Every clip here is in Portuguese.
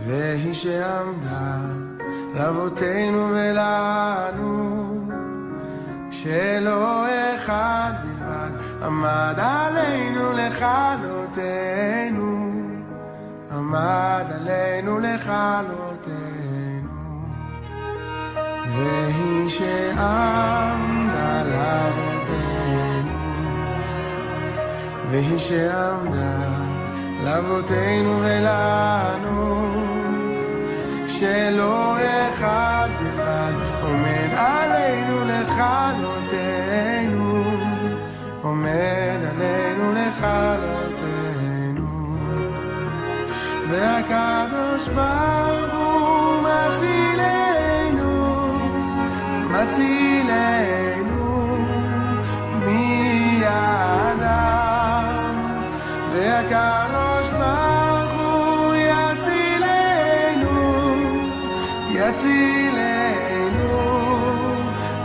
והיא שעמדה לאבותינו ולנו, שלא אחד בלבד עמד עלינו לכלותנו, עמד עלינו לכלותנו. והיא שעמדה לאבותינו, והיא שעמדה לאבותינו ולנו, שלא אחד בלבד עומד עלינו לכלותנו, עומד עלינו לכלותנו. והקדוש ברוך הוא מצילנו, מצילנו מידם. והקדוש ברוך הוא יצילנו, יצילנו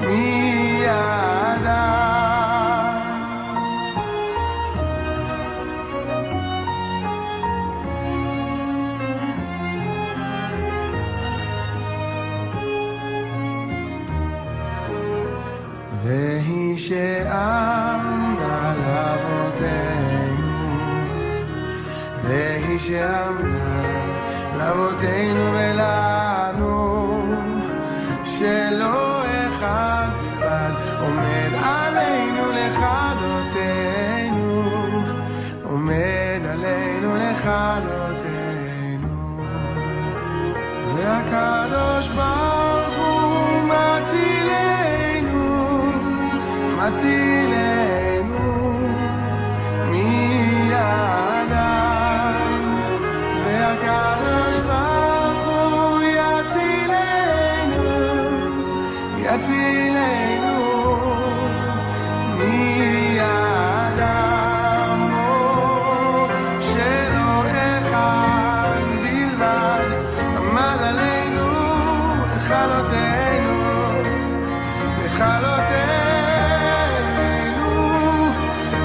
מידם. והיא שעמדה לאבותינו, והיא שעמדה לאבותינו ולנו, שלא אחד בלבד עומד עלינו לכלותנו, עומד עלינו לכלותנו. והקדוש ברוך הוא מצילנו, מצילנו מידם. והקדוש ברוך הוא יצילנו, יצילנו מידם. שלא אחד בלבד עמד עלינו לכלותנו, לכלותנו.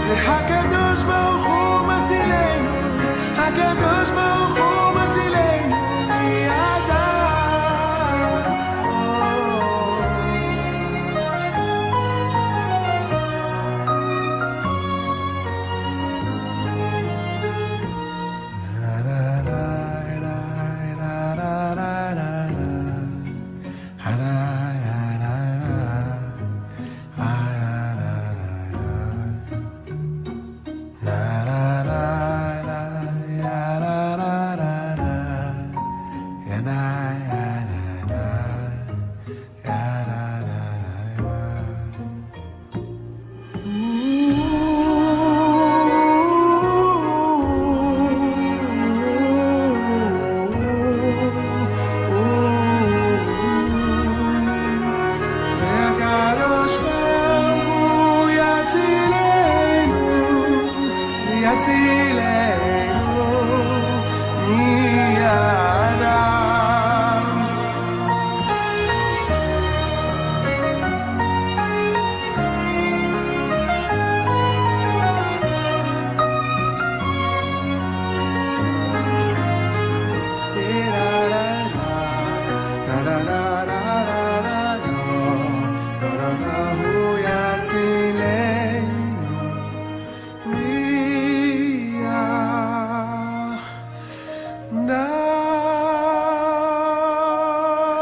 והקדוש ברוך הוא מצילנו, הקדוש ברוך הוא מצילנו מידם.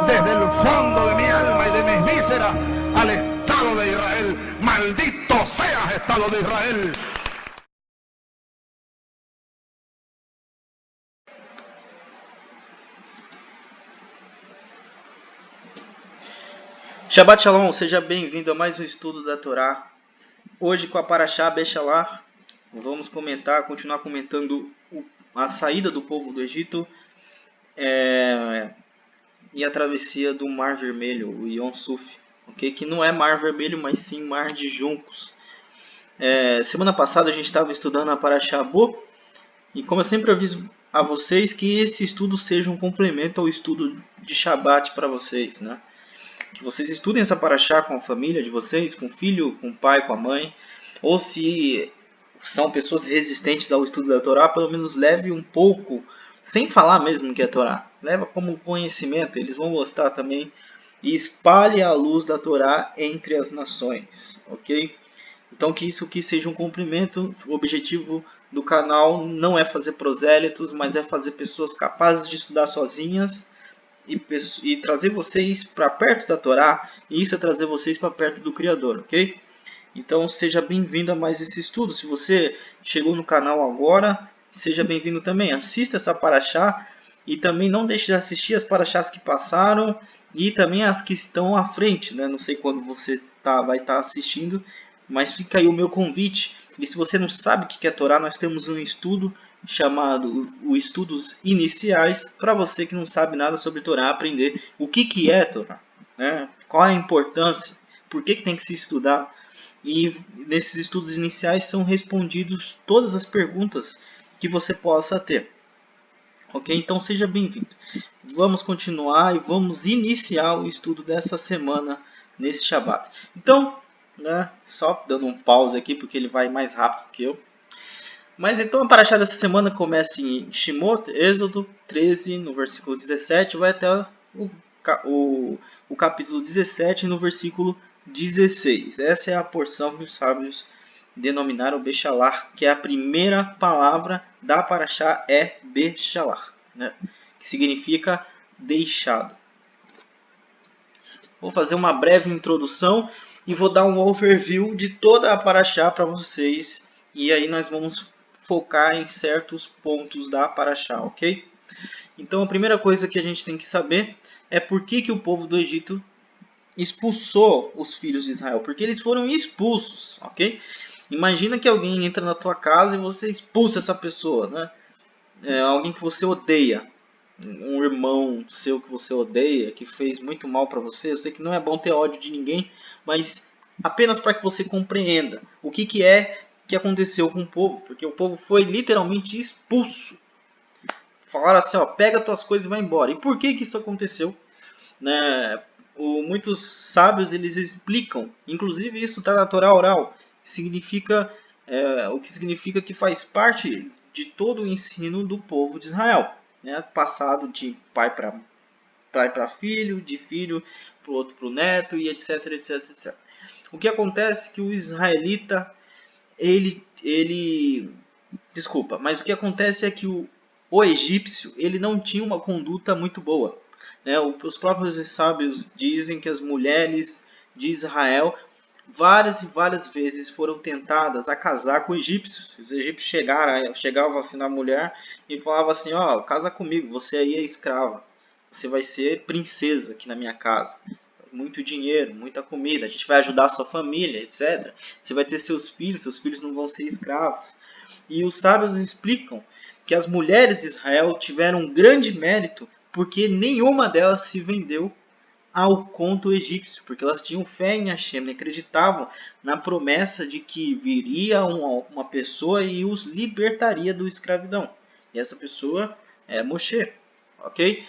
Desde el fondo de mi alma y de mis vísceras al Estado de Israel. ¡Maldito seas, Estado de Israel! Shabbat Shalom, seja bem-vindo a mais um estudo da Torá. Hoje com a Parashá Beshalach, vamos continuar comentando a saída do povo do Egito e a travessia do Mar Vermelho, o Yom Suf, okay? Que não é Mar Vermelho, mas sim Mar de Juncos. Semana passada a gente estava estudando a Parashá Bo, e como eu sempre aviso a vocês, que esse estudo seja um complemento ao estudo de Shabbat para vocês, né? Que vocês estudem essa Parashá com a família de vocês, com o filho, com o pai, com a mãe, ou se são pessoas resistentes ao estudo da Torá, pelo menos leve um pouco sem falar mesmo que é Torá. Leva como conhecimento, eles vão gostar também. E espalhe a luz da Torá entre as nações, ok? Então que isso aqui seja um cumprimento. O objetivo do canal não é fazer prosélitos, mas é fazer pessoas capazes de estudar sozinhas e trazer vocês para perto da Torá. E isso é trazer vocês para perto do Criador, ok? Então seja bem-vindo a mais esse estudo. Se você chegou no canal agora, seja bem-vindo também. Assista essa paraxá e também não deixe de assistir as paraxás que passaram e também as que estão à frente, né? Não sei quando você vai estar assistindo, mas fica aí o meu convite. E se você não sabe o que é Torá, nós temos um estudo chamado o Estudos Iniciais, para você que não sabe nada sobre Torá, aprender o que é Torá, né? Qual é a importância, por que tem que se estudar. E nesses estudos iniciais são respondidos todas as perguntas que você possa ter. Ok? Então seja bem-vindo. Vamos continuar e vamos iniciar o estudo dessa semana nesse Shabat. Então, né, só dando um pause aqui porque ele vai mais rápido que eu. Mas então a paraxá dessa semana começa em Shemot, Êxodo 13, no versículo 17, vai até o capítulo 17, no versículo 16. Essa é a porção que os sábios denominaram Beshalar, que é a primeira palavra da paraxá, é Beshalar, né? Que significa deixado. Vou fazer uma breve introdução e vou dar um overview de toda a paraxá para vocês. E aí nós vamos focar em certos pontos da paraxá, ok? Então a primeira coisa que a gente tem que saber é por que o povo do Egito expulsou os filhos de Israel. Porque eles foram expulsos, ok? Imagina que alguém entra na tua casa e você expulsa essa pessoa, né? Alguém que você odeia. Um irmão seu que você odeia, que fez muito mal para você. Eu sei que não é bom ter ódio de ninguém, mas apenas para que você compreenda o que é que aconteceu com o povo. Porque o povo foi literalmente expulso. Falaram assim, ó, pega tuas coisas e vai embora. E por que isso aconteceu? Né? Muitos sábios eles explicam, inclusive isso está na Torá oral, significa, o que significa que faz parte de todo o ensino do povo de Israel, né? Passado de pai para filho, de filho para o outro para o neto e etc, etc, etc. O que acontece é que o israelita, mas o que acontece é que o egípcio ele não tinha uma conduta muito boa. Os próprios sábios dizem que as mulheres de Israel várias e várias vezes foram tentadas a casar com egípcios. Os egípcios chegavam assim na mulher e falavam assim, ó, casa comigo, você aí é escrava, você vai ser princesa aqui na minha casa. Muito dinheiro, muita comida, a gente vai ajudar a sua família, etc. Você vai ter seus filhos não vão ser escravos. E os sábios explicam que as mulheres de Israel tiveram um grande mérito porque nenhuma delas se vendeu ao conto egípcio, porque elas tinham fé em Hashem, acreditavam na promessa de que viria uma pessoa e os libertaria da escravidão. E essa pessoa é Moshe, ok?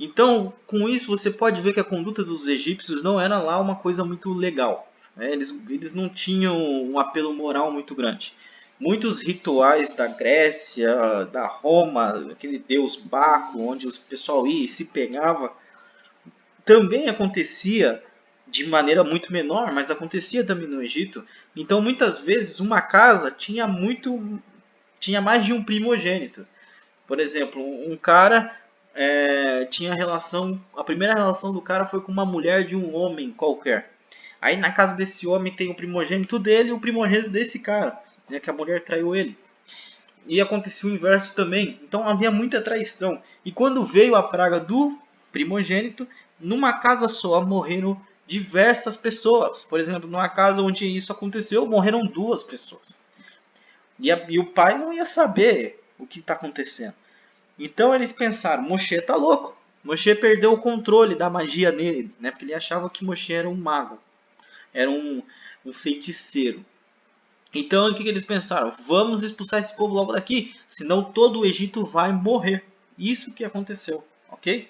Então, com isso você pode ver que a conduta dos egípcios não era lá uma coisa muito legal. Eles não tinham um apelo moral muito grande. Muitos rituais da Grécia, da Roma, aquele deus Baco, onde o pessoal ia e se pegava, também acontecia de maneira muito menor, mas acontecia também no Egito. Então, muitas vezes, uma casa tinha mais de um primogênito. Por exemplo, um cara tinha relação, a primeira relação do cara foi com uma mulher de um homem qualquer. Aí na casa desse homem tem o primogênito dele e o primogênito desse cara, né, que a mulher traiu ele. E acontecia o inverso também. Então havia muita traição. E quando veio a praga do primogênito, numa casa só morreram diversas pessoas. Por exemplo, numa casa onde isso aconteceu, morreram 2 pessoas. E o pai não ia saber o que está acontecendo. Então eles pensaram, Moshe está louco. Moshe perdeu o controle da magia nele, né? Porque ele achava que Moshe era um mago. Era um feiticeiro. Então o que eles pensaram? Vamos expulsar esse povo logo daqui, senão todo o Egito vai morrer. Isso que aconteceu, ok?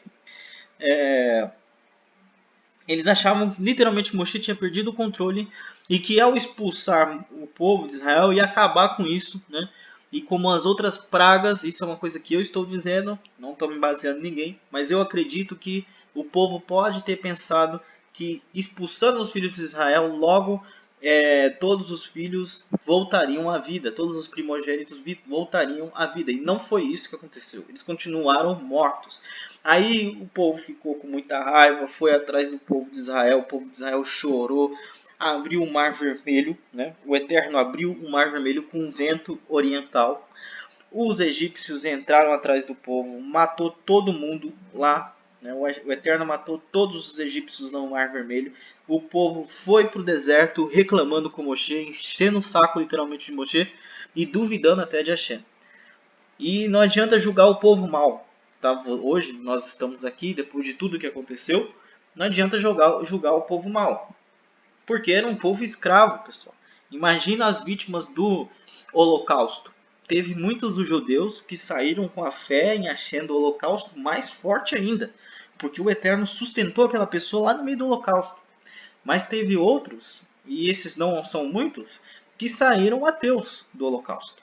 Eles achavam que literalmente Moshe tinha perdido o controle e que ao expulsar o povo de Israel ia acabar com isso, né? E como as outras pragas, isso é uma coisa que eu estou dizendo, não estou me baseando em ninguém, mas eu acredito que o povo pode ter pensado que expulsando os filhos de Israel, logo todos os filhos voltariam à vida, todos os primogênitos voltariam à vida. E não foi isso que aconteceu, eles continuaram mortos. Aí o povo ficou com muita raiva, foi atrás do povo de Israel, o povo de Israel chorou, abriu o Mar Vermelho, né? O Eterno abriu o Mar Vermelho com um vento oriental. Os egípcios entraram atrás do povo, matou todo mundo lá, né? O Eterno matou todos os egípcios no Mar Vermelho. O povo foi para o deserto reclamando com Moshe, enchendo o saco literalmente de Moshe e duvidando até de Hashem. E não adianta julgar o povo mal. Tá? Hoje nós estamos aqui, depois de tudo que aconteceu, não adianta julgar o povo mal. Porque era um povo escravo, pessoal. Imagina as vítimas do Holocausto. Teve muitos dos judeus que saíram com a fé em Hashem do Holocausto mais forte ainda. Porque o Eterno sustentou aquela pessoa lá no meio do Holocausto. Mas teve outros, e esses não são muitos, que saíram ateus do Holocausto.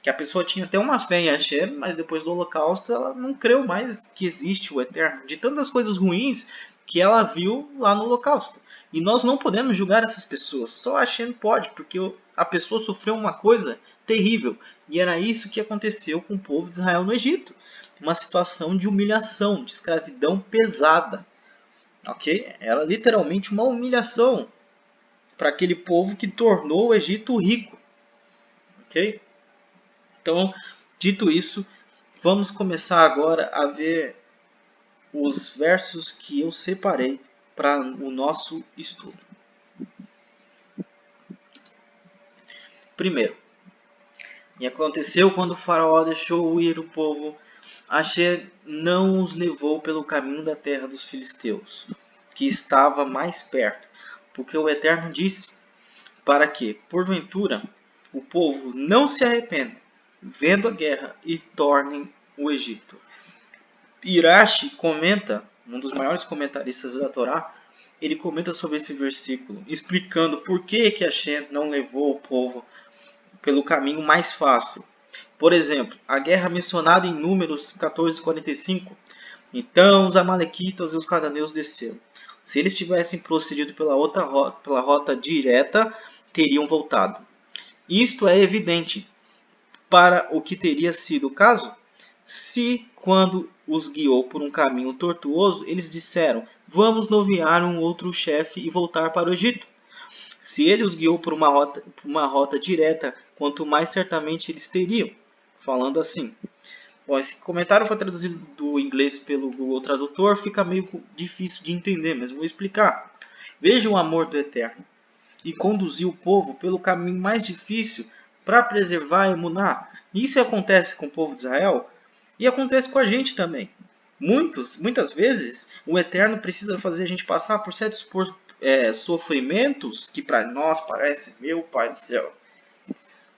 Que a pessoa tinha até uma fé em Hashem, mas depois do Holocausto ela não creu mais que existe o Eterno. De tantas coisas ruins que ela viu lá no Holocausto. E nós não podemos julgar essas pessoas. Só Hashem pode, porque a pessoa sofreu uma coisa terrível. E era isso que aconteceu com o povo de Israel no Egito. Uma situação de humilhação, de escravidão pesada. Ok? Era literalmente uma humilhação para aquele povo que tornou o Egito rico. Ok? Então, dito isso, vamos começar agora a ver os versos que eu separei para o nosso estudo. Primeiro, e aconteceu quando o faraó deixou ir o povo, Hashem não os levou pelo caminho da terra dos filisteus, que estava mais perto, porque o Eterno disse, para que, porventura, o povo não se arrependa, vendo a guerra, e tornem o Egito. Irashi comenta, um dos maiores comentaristas da Torá, ele comenta sobre esse versículo, explicando por que Hashem não levou o povo pelo caminho mais fácil. Por exemplo, a guerra mencionada em Números 14:45. Então os amalequitas e os cananeus desceram. Se eles tivessem procedido pela rota direta, teriam voltado. Isto é evidente para o que teria sido o caso se, quando os guiou por um caminho tortuoso, eles disseram, vamos nomear um outro chefe e voltar para o Egito. Se ele os guiou por uma rota direta, quanto mais certamente eles teriam. Falando assim. Bom, esse comentário foi traduzido do inglês pelo Google Tradutor, fica meio difícil de entender, mas vou explicar. Veja o amor do Eterno. E conduziu o povo pelo caminho mais difícil para preservar a emuná. Isso acontece com o povo de Israel e acontece com a gente também. Muitas vezes o Eterno precisa fazer a gente passar por certos sofrimentos que para nós parecem, meu Pai do céu.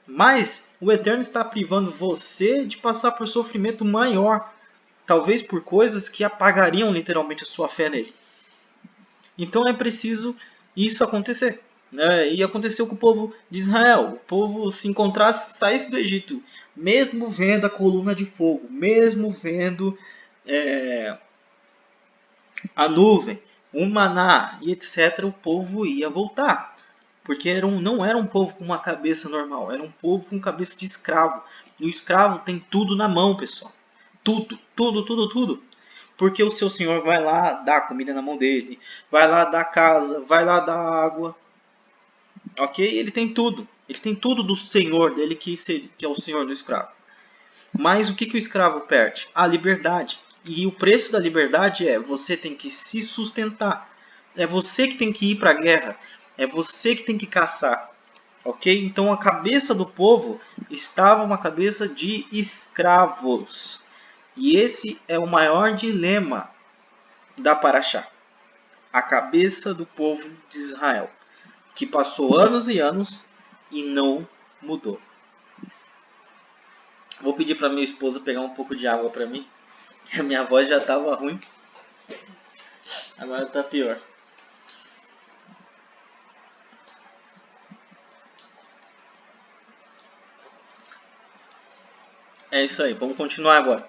Mas o Eterno está privando você de passar por sofrimento maior, talvez por coisas que apagariam literalmente a sua fé nele. Então é preciso isso acontecer. E aconteceu com o povo de Israel. O povo se encontrasse, saísse do Egito, mesmo vendo a coluna de fogo, mesmo vendo a nuvem, o maná e etc., o povo ia voltar. Porque não era um povo com uma cabeça normal, era um povo com cabeça de escravo. E o escravo tem tudo na mão, pessoal. Tudo, tudo, tudo, tudo. Porque o seu senhor vai lá dar comida na mão dele, vai lá dar casa, vai lá dar água. Ok? Ele tem tudo. Ele tem tudo do senhor dele, que é o senhor do escravo. Mas o que o escravo perde? A liberdade. E o preço da liberdade é você tem que se sustentar. É você que tem que ir para a guerra. É você que tem que caçar. Ok? Então a cabeça do povo estava uma cabeça de escravos. E esse é o maior dilema da Paraxá. A cabeça do povo de Israel. Que passou anos e anos e não mudou. Vou pedir para minha esposa pegar um pouco de água para mim. A minha voz já estava ruim. Agora está pior. É isso aí, vamos continuar agora.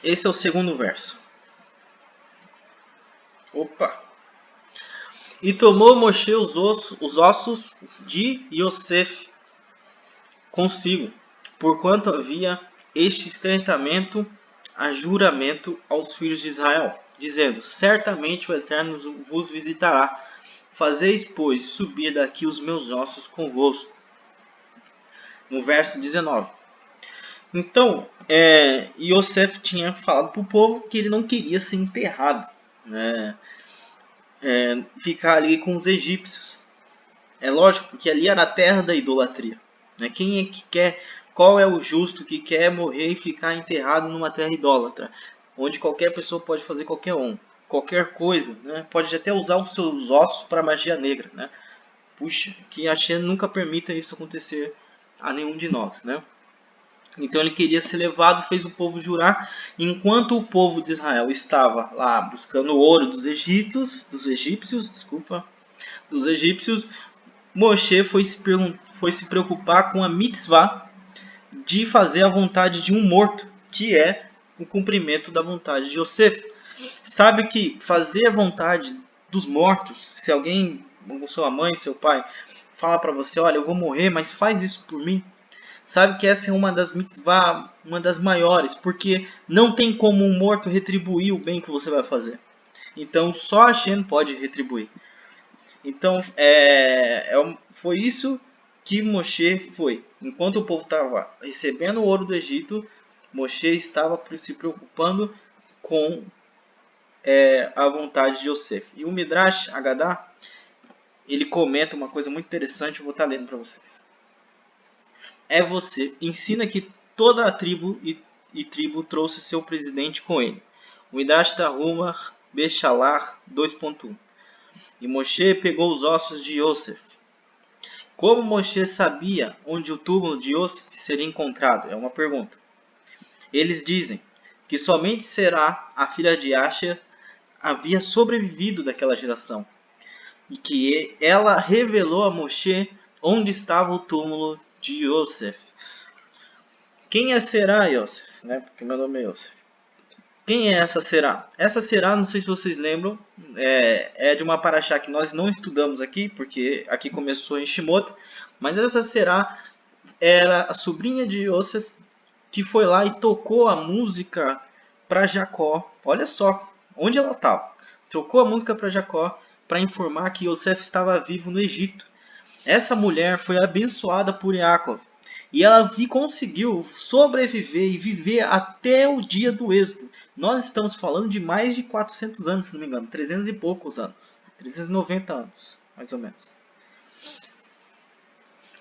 Esse é o segundo verso. Opa! E tomou Moshe os ossos de Yosef consigo, porquanto havia este estreitamento a juramento aos filhos de Israel, dizendo: certamente o Eterno vos visitará. Fazeis, pois, subir daqui os meus ossos convosco. No verso 19. Então, Yosef tinha falado para o povo que ele não queria ser enterrado, né? Ficar ali com os egípcios. É lógico que ali era a terra da idolatria, né? Quem é que quer? Qual é o justo que quer morrer e ficar enterrado numa terra idólatra, onde qualquer pessoa pode fazer qualquer coisa, né? Pode até usar os seus ossos para magia negra, né? Puxa, que a Shem nunca permita isso acontecer a nenhum de nós, né? Então ele queria ser levado, fez o povo jurar. Enquanto o povo de Israel estava lá buscando o ouro dos egípcios, Moshe foi se preocupar com a mitzvah de fazer a vontade de um morto, que é o cumprimento da vontade de Yosef. Sabe que fazer a vontade dos mortos, se alguém, sua mãe, seu pai, fala para você: olha, eu vou morrer, mas faz isso por mim. Sabe que essa é uma das mitzvah, uma das maiores, porque não tem como um morto retribuir o bem que você vai fazer. Então só Hashem pode retribuir. Então foi isso que Moshe foi. Enquanto o povo estava recebendo o ouro do Egito, Moshe estava se preocupando com a vontade de Yosef. E o Midrash Haggadah, ele comenta uma coisa muito interessante, eu vou estar lendo para vocês. Ensina que toda a tribo e tribo trouxe seu presidente com ele. O Midrash Tarumah Bechalar 2.1. E Moshe pegou os ossos de Yosef. Como Moshe sabia onde o túmulo de Yosef seria encontrado? É uma pergunta. Eles dizem que somente Será, a filha de Asher, havia sobrevivido daquela geração. E que ela revelou a Moshe onde estava o túmulo de Yosef. Quem é Será, Yosef? Né? Porque meu nome é Yosef. Quem é essa Será? Essa Será, não sei se vocês lembram, é de uma paraxá que nós não estudamos aqui, porque aqui começou em Shemot, mas essa Será era a sobrinha de Yosef, que foi lá e tocou a música para Jacó. Olha só onde ela estava. Tocou a música para Jacó para informar que Yosef estava vivo no Egito. Essa mulher foi abençoada por Yaakov. E ela conseguiu sobreviver e viver até o dia do êxodo. Nós estamos falando de mais de 400 anos, se não me engano. 300 e poucos anos. 390 anos, mais ou menos.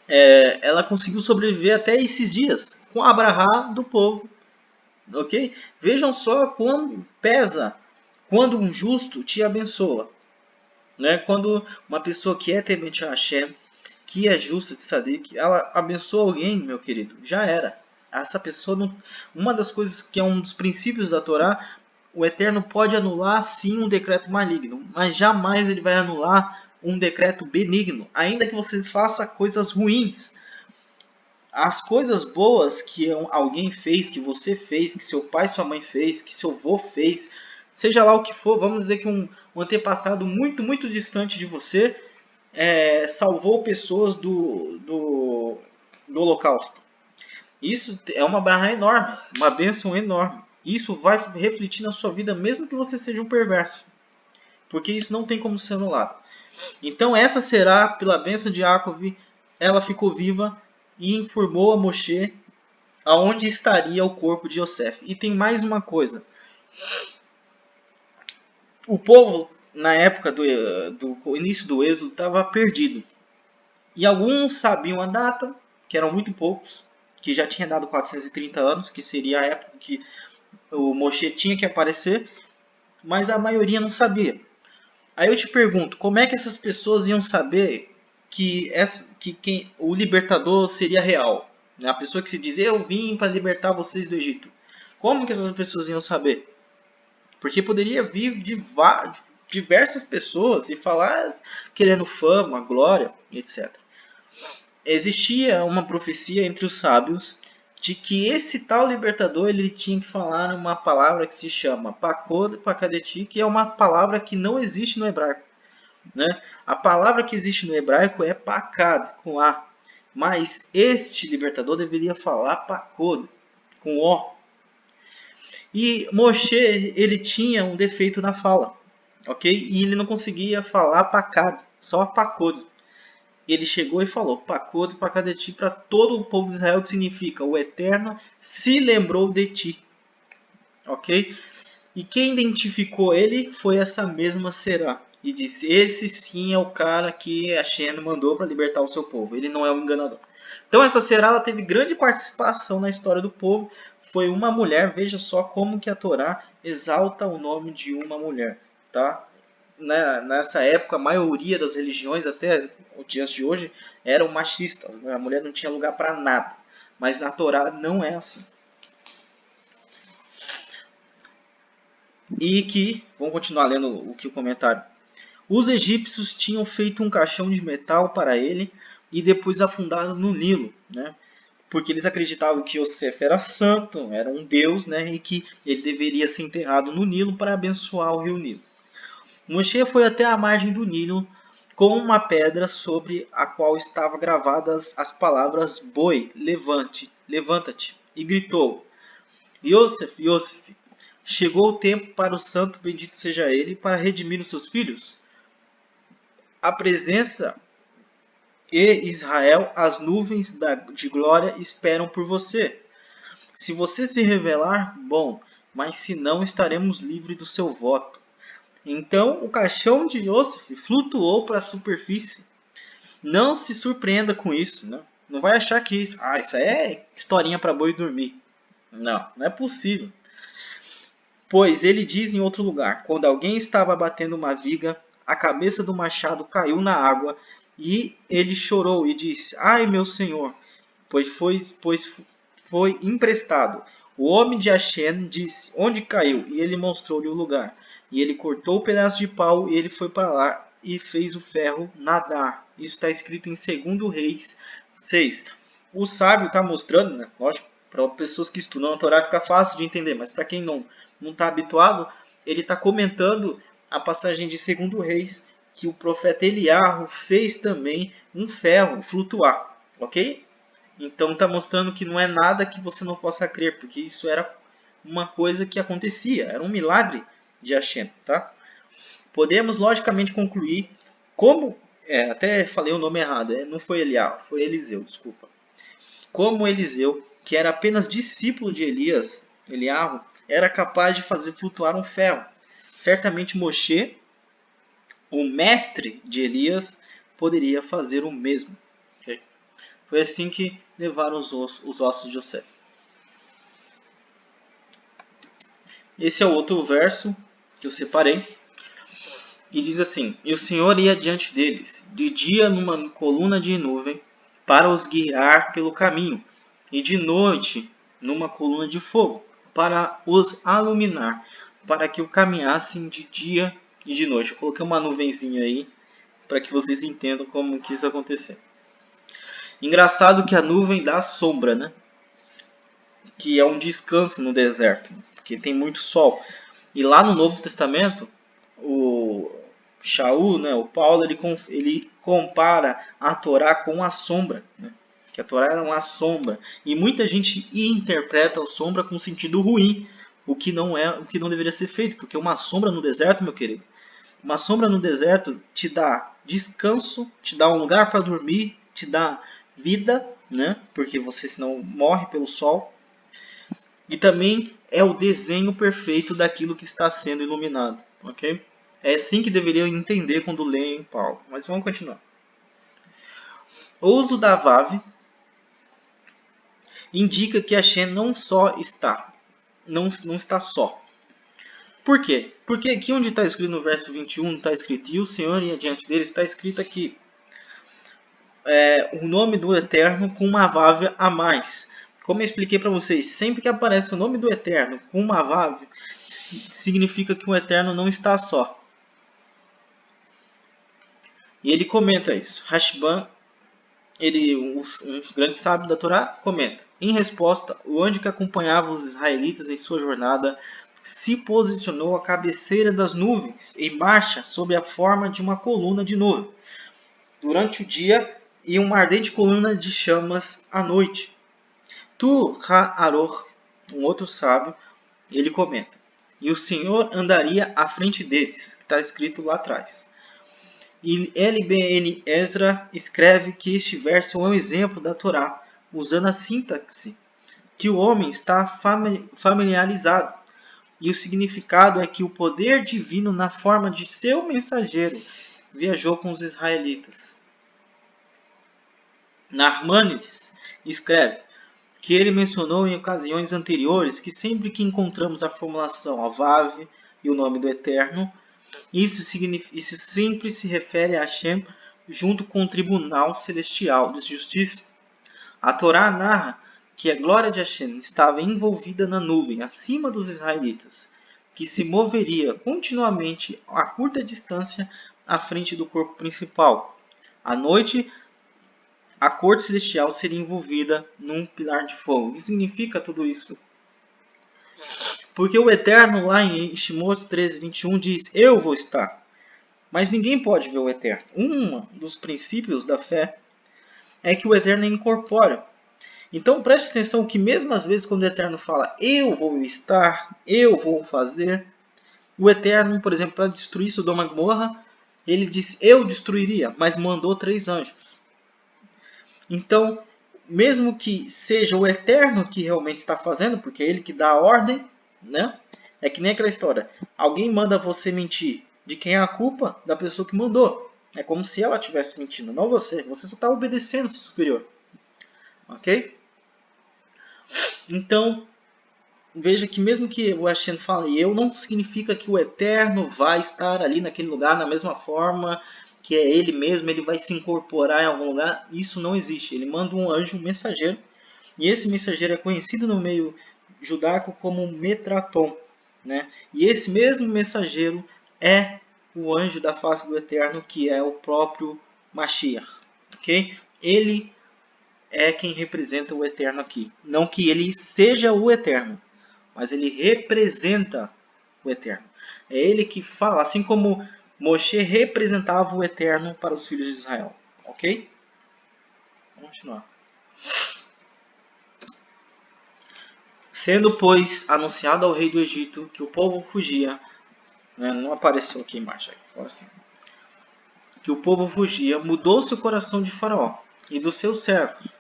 Ela conseguiu sobreviver até esses dias. Com a brahá do povo. Ok? Vejam só quando pesa quando um justo te abençoa. Né? Quando uma pessoa que é temente a Hashem, que é justa de Sadik, ela abençoa alguém, meu querido, já era. Essa pessoa, não... uma das coisas que é um dos princípios da Torá, o Eterno pode anular sim um decreto maligno, mas jamais ele vai anular um decreto benigno, ainda que você faça coisas ruins. As coisas boas que alguém fez, que você fez, que seu pai e sua mãe fez, que seu avô fez, seja lá o que for, vamos dizer que um antepassado muito, muito distante de você salvou pessoas do Holocausto. Isso é uma barra enorme, uma bênção enorme. Isso vai refletir na sua vida, mesmo que você seja um perverso. Porque isso não tem como ser anulado. Então essa Será, pela bênção de Yaakov, ela ficou viva e informou a Moshe aonde estaria o corpo de Yosef. E tem mais uma coisa. O povo, na época do início do êxodo, estava perdido. E alguns sabiam a data, que eram muito poucos, que já tinha dado 430 anos, que seria a época que o Moshe tinha que aparecer, mas a maioria não sabia. Aí eu te pergunto, como é que essas pessoas iam saber que o libertador seria real? A pessoa que se diz, eu vim para libertar vocês do Egito. Como que essas pessoas iam saber? Porque poderia vir diversas pessoas e falar querendo fama, glória, etc. existia uma profecia entre os sábios de que esse tal libertador ele tinha que falar uma palavra que se chama Pakod Pakadeti, que é uma palavra que não existe no hebraico, né? A palavra que existe no hebraico é Pakad, com A, mas este libertador deveria falar Pakod, com O. E Moshe, ele tinha um defeito na fala, ok? E ele não conseguia falar Pakad, só Pakod. Ele chegou e falou Pakod Pakadeti para todo o povo de Israel, que significa o Eterno se lembrou de ti, ok? E quem identificou ele foi essa mesma Será e disse: esse sim é o cara que Hashem mandou para libertar o seu povo, ele não é um enganador. Então essa Será, ela teve grande participação na história do povo, foi uma mulher. Veja só como que a Torá exalta o nome de uma mulher, tá? Nessa época, a maioria das religiões, até os dias de hoje, eram machistas, né? A mulher não tinha lugar para nada. Mas na Torá não é assim. E que, vamos continuar lendo o comentário. Os egípcios tinham feito um caixão de metal para ele e depois afundado no Nilo, né? Porque eles acreditavam que Yosef era santo, era um deus, né? E que ele deveria ser enterrado no Nilo para abençoar o rio Nilo. Moshe foi até a margem do Nilo com uma pedra sobre a qual estavam gravadas as palavras boi, levanta-te, e gritou: Yosef, Yosef, chegou o tempo para o santo, bendito seja ele, para redimir os seus filhos? A presença e Israel, as nuvens de glória esperam por você. Se você se revelar, bom, mas se não, estaremos livres do seu voto. Então o caixão de Yosef flutuou para a superfície. Não se surpreenda com isso, né? Não vai achar que isso é historinha para boi dormir. Não, não é possível. Pois ele diz em outro lugar: quando alguém estava batendo uma viga, a cabeça do machado caiu na água e ele chorou e disse: ai, meu senhor, pois foi emprestado. O homem de Hashem disse: onde caiu? E ele mostrou-lhe o lugar. E ele cortou o pedaço de pau e ele foi para lá e fez o ferro nadar. Isso está escrito em 2 Reis 6. O sábio está mostrando, né? Lógico, para pessoas que estudam a Torá fica fácil de entender, mas para quem não está habituado, ele está comentando a passagem de 2 Reis, que o profeta Eliarro fez também um ferro flutuar, ok? Então está mostrando que não é nada que você não possa crer, porque isso era uma coisa que acontecia, era um milagre de Hashem, tá? Podemos logicamente concluir como, até falei o nome errado, não foi Eliarro, foi Eliseu, desculpa. Como Eliseu, que era apenas discípulo de Eliarro, era capaz de fazer flutuar um ferro. Certamente Moshe, o mestre de Elias, poderia fazer o mesmo. Okay? Foi assim que levaram os ossos de Yosef. Esse é o outro verso que eu separei. E diz assim: e o Senhor ia diante deles, de dia numa coluna de nuvem, para os guiar pelo caminho, e de noite numa coluna de fogo, para os iluminar, para que o caminhassem de dia e de noite. Eu coloquei uma nuvenzinha aí, para que vocês entendam como que isso aconteceu. Engraçado que a nuvem dá sombra, né? Que é um descanso no deserto, porque tem muito sol. E lá no Novo Testamento, o Shaul, né, o Paulo, ele compara a Torá com a sombra, né? Que a Torá era uma sombra. E muita gente interpreta a sombra com sentido ruim, o que não deveria ser feito, porque uma sombra no deserto, meu querido, uma sombra no deserto te dá descanso, te dá um lugar para dormir, te dá vida, né? Porque você senão morre pelo sol. E também é o desenho perfeito daquilo que está sendo iluminado, ok? É assim que deveriam entender quando leem Paulo. Mas vamos continuar. O uso da Vav indica que Hashem não está só. Por quê? Porque aqui onde está escrito no verso 21, está escrito: e o Senhor ia diante dele, está escrito aqui o nome do Eterno com uma Vav a mais. Como eu expliquei para vocês, sempre que aparece o nome do Eterno com uma Vav, significa que o Eterno não está só. E ele comenta isso. Rashban um grande sábio da Torá, comenta: em resposta, o anjo que acompanhava os israelitas em sua jornada se posicionou à cabeceira das nuvens, em marcha sob a forma de uma coluna de nuvem durante o dia e uma ardente coluna de chamas à noite. Tu Ha-Aroch, um outro sábio, ele comenta: e o Senhor andaria à frente deles, que está escrito lá atrás. E LBN Ezra escreve que este verso é um exemplo da Torá, usando a sintaxe que o homem está familiarizado. E o significado é que o poder divino na forma de seu mensageiro viajou com os israelitas. Narmanides escreve que ele mencionou em ocasiões anteriores que sempre que encontramos a formulação Avav e o nome do Eterno, isso sempre se refere a Hashem junto com o tribunal celestial de justiça. A Torá narra que a glória de Hashem estava envolvida na nuvem acima dos israelitas, que se moveria continuamente a curta distância à frente do corpo principal. À noite, a corte celestial seria envolvida num pilar de fogo. O que significa tudo isso? Porque o Eterno, lá em Shemot 13:21, diz: eu vou estar. Mas ninguém pode ver o Eterno. Um dos princípios da fé é que o Eterno é incorpóreo. Então preste atenção que mesmo às vezes quando o Eterno fala eu vou estar, eu vou fazer, o Eterno, por exemplo, para destruir Sodoma e Gomorra, ele diz eu destruiria, mas mandou 3 anjos. Então, mesmo que seja o Eterno que realmente está fazendo, porque é ele que dá a ordem, né? É que nem aquela história. Alguém manda você mentir. De quem é a culpa? Da pessoa que mandou. É como se ela estivesse mentindo, não você. Você só está obedecendo o seu superior. Ok? Então, veja que mesmo que o Hashem fale eu, não significa que o Eterno vai estar ali naquele lugar da mesma forma que é ele mesmo, ele vai se incorporar em algum lugar. Isso não existe. Ele manda um anjo, um mensageiro. E esse mensageiro é conhecido no meio judaico como Metraton, né? E esse mesmo mensageiro é o anjo da face do Eterno, que é o próprio Mashiach, ok? Ele é quem representa o Eterno aqui. Não que ele seja o Eterno, mas ele representa o Eterno. É ele que fala, assim como Moshe representava o Eterno para os filhos de Israel, ok? Vamos continuar. Sendo, pois, anunciado ao rei do Egito que o povo fugia, né? Não apareceu aqui embaixo, agora sim. Que o povo fugia, mudou-se o coração de Faraó e dos seus servos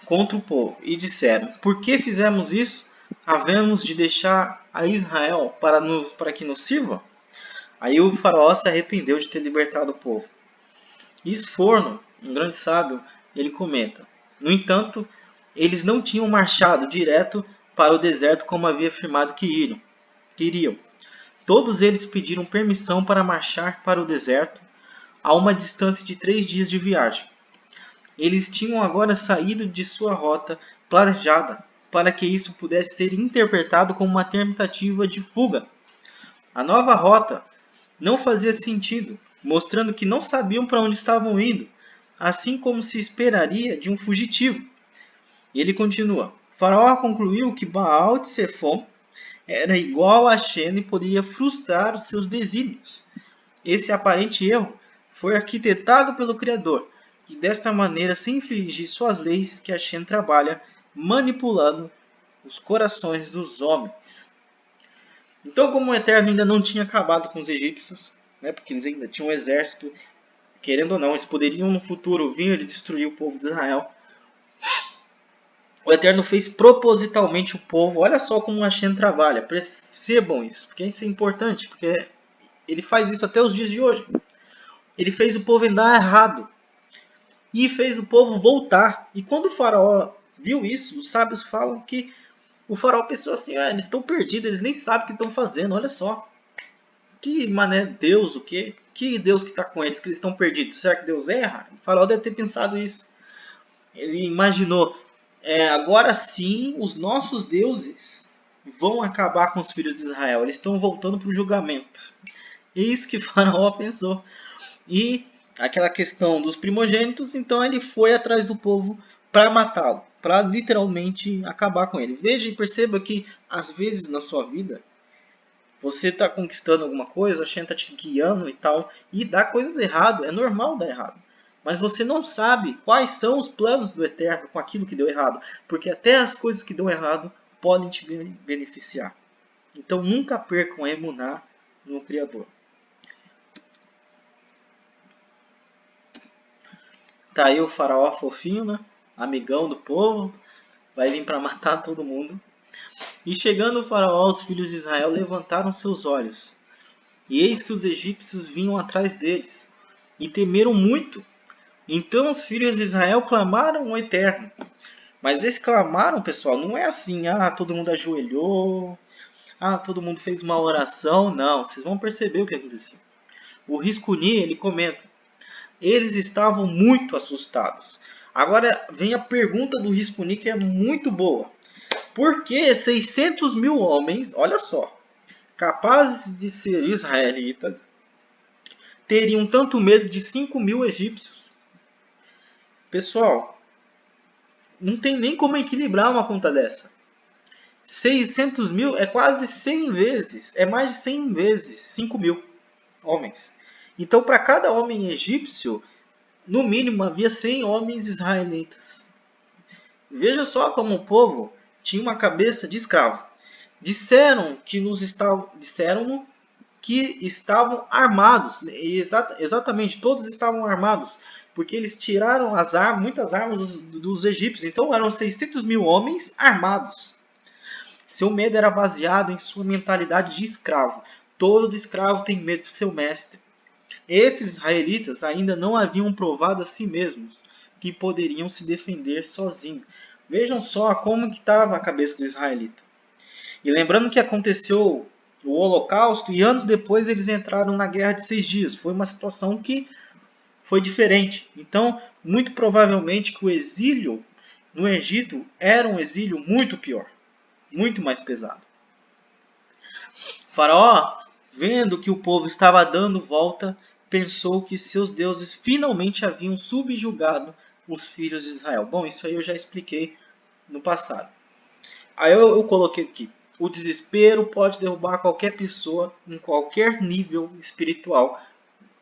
contra o povo, e disseram: por que fizemos isso? Havemos de deixar a Israel para que nos sirva? Aí o Faraó se arrependeu de ter libertado o povo. E Esforno, um grande sábio, ele comenta: no entanto, eles não tinham marchado direto para o deserto como havia afirmado que iriam. Todos eles pediram permissão para marchar para o deserto a uma distância de 3 dias de viagem. Eles tinham agora saído de sua rota planejada para que isso pudesse ser interpretado como uma tentativa de fuga. A nova rota não fazia sentido, mostrando que não sabiam para onde estavam indo, assim como se esperaria de um fugitivo. E ele continua: Faraó concluiu que Baal de Sefom era igual a Hashem e poderia frustrar os seus desígnios. Esse aparente erro foi arquitetado pelo Criador, e desta maneira se infligir suas leis que Hashem trabalha manipulando os corações dos homens. Então, como o Eterno ainda não tinha acabado com os egípcios, né, porque eles ainda tinham um exército, querendo ou não, eles poderiam no futuro vir e destruir o povo de Israel. O Eterno fez propositalmente o povo. Olha só como o Hashem trabalha. Percebam isso, porque isso é importante, porque ele faz isso até os dias de hoje. Ele fez o povo andar errado e fez o povo voltar. E quando o faraó viu isso, os sábios falam que o faraó pensou assim: eles estão perdidos, eles nem sabem o que estão fazendo, olha só. Que mané Deus, o quê? Que Deus que está com eles, que eles estão perdidos? Será que Deus erra? O faraó deve ter pensado isso. Ele imaginou: agora sim os nossos deuses vão acabar com os filhos de Israel. Eles estão voltando para o julgamento. É isso que o faraó pensou. E aquela questão dos primogênitos, então ele foi atrás do povo para matá-lo, para literalmente acabar com ele. Veja e perceba que às vezes na sua vida você está conquistando alguma coisa, a gente está te guiando e tal, e dá coisas erradas, é normal dar errado. Mas você não sabe quais são os planos do Eterno com aquilo que deu errado, porque até as coisas que dão errado podem te beneficiar. Então nunca percam a emuná no Criador. Tá aí o faraó fofinho, né? Amigão do povo, vai vir para matar todo mundo. E chegando o faraó, os filhos de Israel levantaram seus olhos, e eis que os egípcios vinham atrás deles, e temeram muito. Então os filhos de Israel clamaram ao Eterno. Mas eles clamaram, pessoal, não é assim, todo mundo ajoelhou, todo mundo fez uma oração. Não, vocês vão perceber o que aconteceu. O Riscuni, ele comenta, eles estavam muito assustados. Agora vem a pergunta do Riscuni, que é muito boa. Por que 600 mil homens, olha só, capazes de ser israelitas, teriam tanto medo de 5 mil egípcios? Pessoal, não tem nem como equilibrar uma conta dessa. 600 mil é quase 100 vezes, é mais de 100 vezes 5 mil homens. Então, para cada homem egípcio, no mínimo havia 100 homens israelitas. Veja só como o povo tinha uma cabeça de escravo. Disseram que estavam armados. Exatamente, todos estavam armados. Porque eles tiraram muitas armas dos egípcios. Então eram 600 mil homens armados. Seu medo era baseado em sua mentalidade de escravo. Todo escravo tem medo de seu mestre. Esses israelitas ainda não haviam provado a si mesmos que poderiam se defender sozinhos. Vejam só como que estava a cabeça do israelita. E lembrando que aconteceu o Holocausto e anos depois eles entraram na Guerra de 6 Dias. Foi uma situação que foi diferente. Então, muito provavelmente que o exílio no Egito era um exílio muito pior, muito mais pesado. O faraó, vendo que o povo estava dando volta, pensou que seus deuses finalmente haviam subjugado os filhos de Israel. Bom, isso aí eu já expliquei no passado. Aí eu coloquei aqui. O desespero pode derrubar qualquer pessoa em qualquer nível espiritual.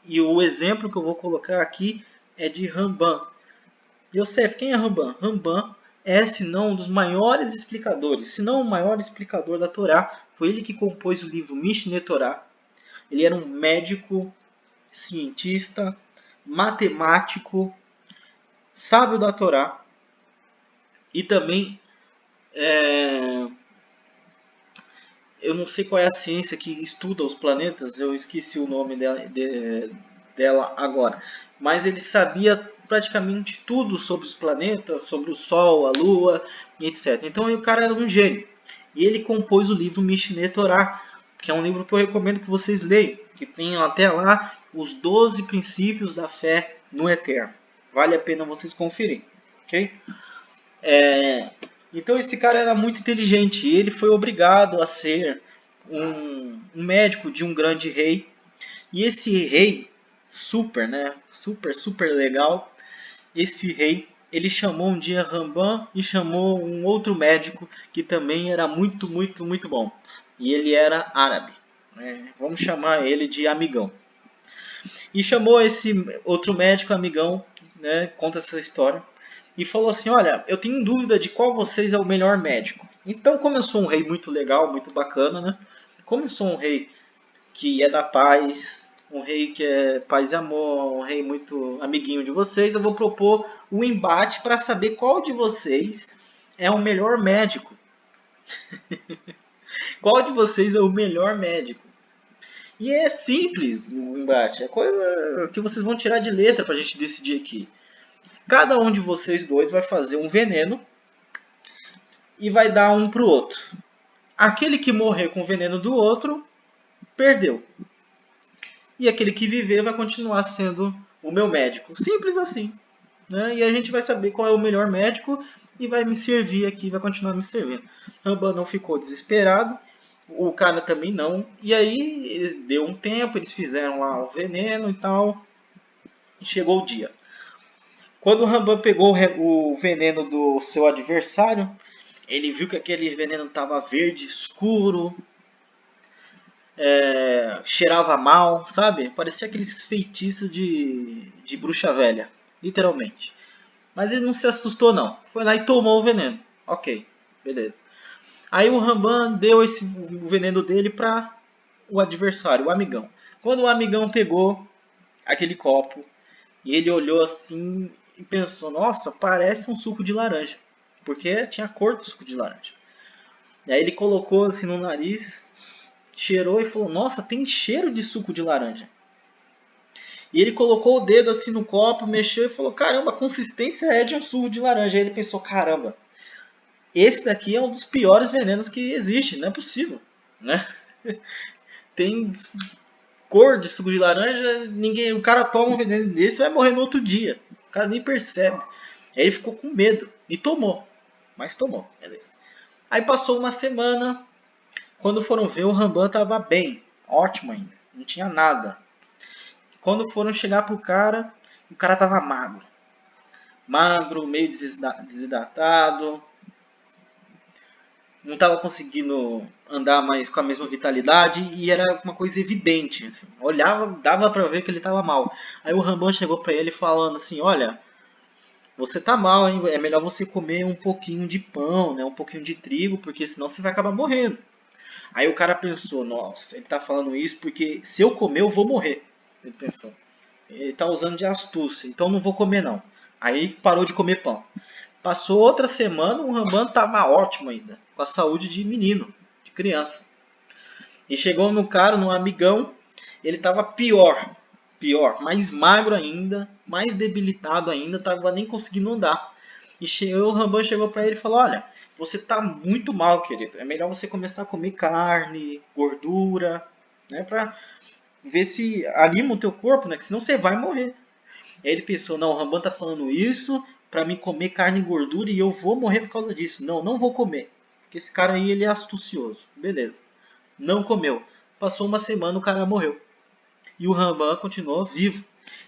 E o exemplo que eu vou colocar aqui é de Rambam. Yosef, quem é Rambam? Rambam é, se não um dos maiores explicadores, se não o maior explicador da Torá. Foi ele que compôs o livro Mishneh Torah. Ele era um médico, cientista, matemático, sábio da Torá. E também, eu não sei qual é a ciência que estuda os planetas, eu esqueci o nome dela agora. Mas ele sabia praticamente tudo sobre os planetas, sobre o Sol, a Lua, etc. Então o cara era um gênio. E ele compôs o livro Mishneh Torah, que é um livro que eu recomendo que vocês leiam, que tem até lá os 12 princípios da fé no Eterno. Vale a pena vocês conferirem. Ok? Então esse cara era muito inteligente e ele foi obrigado a ser um médico de um grande rei. E esse rei, super legal, esse rei, ele chamou um dia Rambam e chamou um outro médico que também era muito bom. E ele era árabe. Vamos chamar ele de amigão. E chamou esse outro médico, amigão, conta essa história. E falou assim, olha, eu tenho dúvida de qual vocês é o melhor médico. Então, como eu sou um rei muito legal, muito bacana, né? Como eu sou um rei que é da paz, um rei que é paz e amor, um rei muito amiguinho de vocês, eu vou propor um embate para saber qual de vocês é o melhor médico. Qual de vocês é o melhor médico? E é simples o embate, é coisa que vocês vão tirar de letra para a gente decidir aqui. Cada um de vocês dois vai fazer um veneno e vai dar um para o outro. Aquele que morrer com o veneno do outro, perdeu. E aquele que viver vai continuar sendo o meu médico. Simples assim. E a gente vai saber qual é o melhor médico e vai me servir aqui, vai continuar me servindo. Rambam não ficou desesperado, o cara também não. E aí deu um tempo, eles fizeram lá o veneno e tal. Chegou o dia. Quando o Rambam pegou o veneno do seu adversário, ele viu que aquele veneno estava verde, escuro, cheirava mal, sabe? Parecia aqueles feitiços de bruxa velha, literalmente. Mas ele não se assustou não. Foi lá e tomou o veneno. Ok, beleza. Aí o Rambam deu o veneno dele para o adversário, o amigão. Quando o amigão pegou aquele copo e ele olhou assim e pensou, nossa, parece um suco de laranja. Porque tinha a cor do suco de laranja. E aí ele colocou assim no nariz, cheirou e falou, nossa, tem cheiro de suco de laranja. E ele colocou o dedo assim no copo, mexeu e falou, caramba, a consistência é de um suco de laranja. Aí ele pensou, caramba, esse daqui é um dos piores venenos que existe, não é possível, né? Tem cor de suco de laranja, o cara toma um veneno desse e vai morrer no outro dia. O cara nem percebe. Aí ele ficou com medo e tomou. Mas tomou, beleza. Aí passou uma semana, quando foram ver o Rambam estava bem, ótimo ainda, não tinha nada. Quando foram chegar pro cara, o cara estava magro. Magro, meio desidratado. Não estava conseguindo andar mais com a mesma vitalidade e era uma coisa evidente. Assim. Olhava, dava para ver que ele estava mal. Aí o Rambam chegou para ele falando assim, olha, você tá mal, hein? É melhor você comer um pouquinho de pão, né? Um pouquinho de trigo, porque senão você vai acabar morrendo. Aí o cara pensou, nossa, ele tá falando isso porque se eu comer eu vou morrer. Ele pensou, ele tá usando de astúcia, então não vou comer não. Aí parou de comer pão. Passou outra semana, o Rambam estava ótimo ainda, com a saúde de menino, de criança. E chegou no cara, no amigão, ele estava pior, mais magro ainda, mais debilitado ainda, estava nem conseguindo andar. E o Rambam chegou para ele e falou, olha, você está muito mal, querido, é melhor você começar a comer carne, gordura, né, para ver se anima o teu corpo, né, que senão você vai morrer. Aí ele pensou, não, o Rambam está falando isso para mim comer carne e gordura e eu vou morrer por causa disso. Não, não vou comer. Porque esse cara aí, ele é astucioso. Beleza. Não comeu. Passou uma semana, o cara morreu. E o Rambam continuou vivo.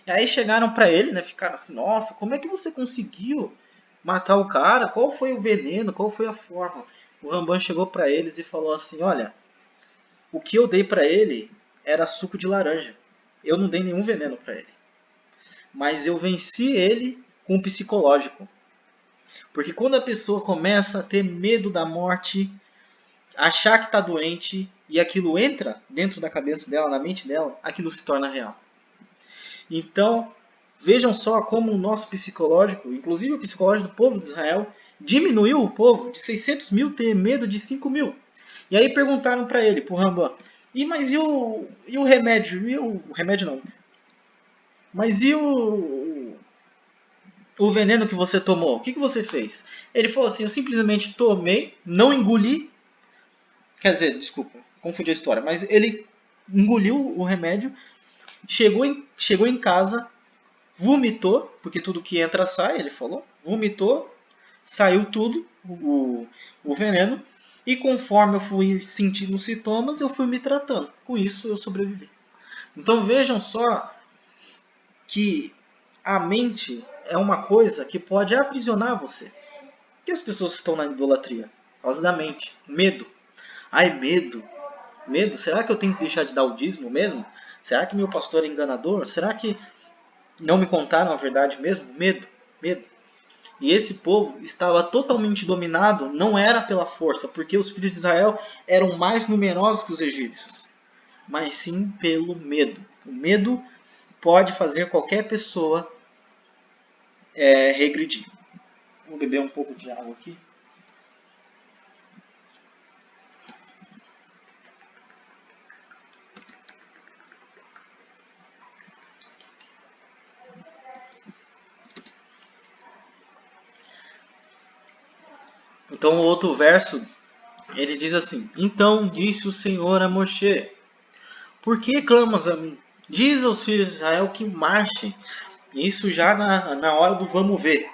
E aí chegaram para ele, né? Ficaram assim, nossa, como é que você conseguiu matar o cara? Qual foi o veneno? Qual foi a forma? O Rambam chegou para eles e falou assim, olha, o que eu dei para ele era suco de laranja. Eu não dei nenhum veneno para ele. Mas eu venci ele com o psicológico. Porque quando a pessoa começa a ter medo da morte, achar que está doente, e aquilo entra dentro da cabeça dela, na mente dela, aquilo se torna real. Então, vejam só como o nosso psicológico, inclusive o psicológico do povo de Israel, diminuiu o povo de 600 mil ter medo de 5 mil. E aí perguntaram para ele, para o Rambam, mas e o remédio? O remédio não. Mas e o veneno que você tomou? O que você fez? Ele falou assim, eu simplesmente tomei, não engoli. Quer dizer, desculpa, confundi a história. Mas ele engoliu o remédio, chegou em casa, vomitou, porque tudo que entra sai, ele falou. Vomitou, saiu tudo, o veneno. E conforme eu fui sentindo os sintomas, eu fui me tratando. Com isso eu sobrevivi. Então vejam só que a mente é uma coisa que pode aprisionar você. Por que as pessoas estão na idolatria? Por causa da mente. Medo. Ai, medo. Medo? Será que eu tenho que deixar de dar o dízimo mesmo? Será que meu pastor é enganador? Será que não me contaram a verdade mesmo? Medo. Medo. E esse povo estava totalmente dominado, não era pela força, porque os filhos de Israel eram mais numerosos que os egípcios, mas sim pelo medo. O medo pode fazer qualquer pessoa regredir. Vou beber um pouco de água aqui. Então o outro verso, ele diz assim, então disse o Senhor a Moshe, por que clamas a mim? Diz aos filhos de Israel que marchem. Isso já na hora do vamos ver.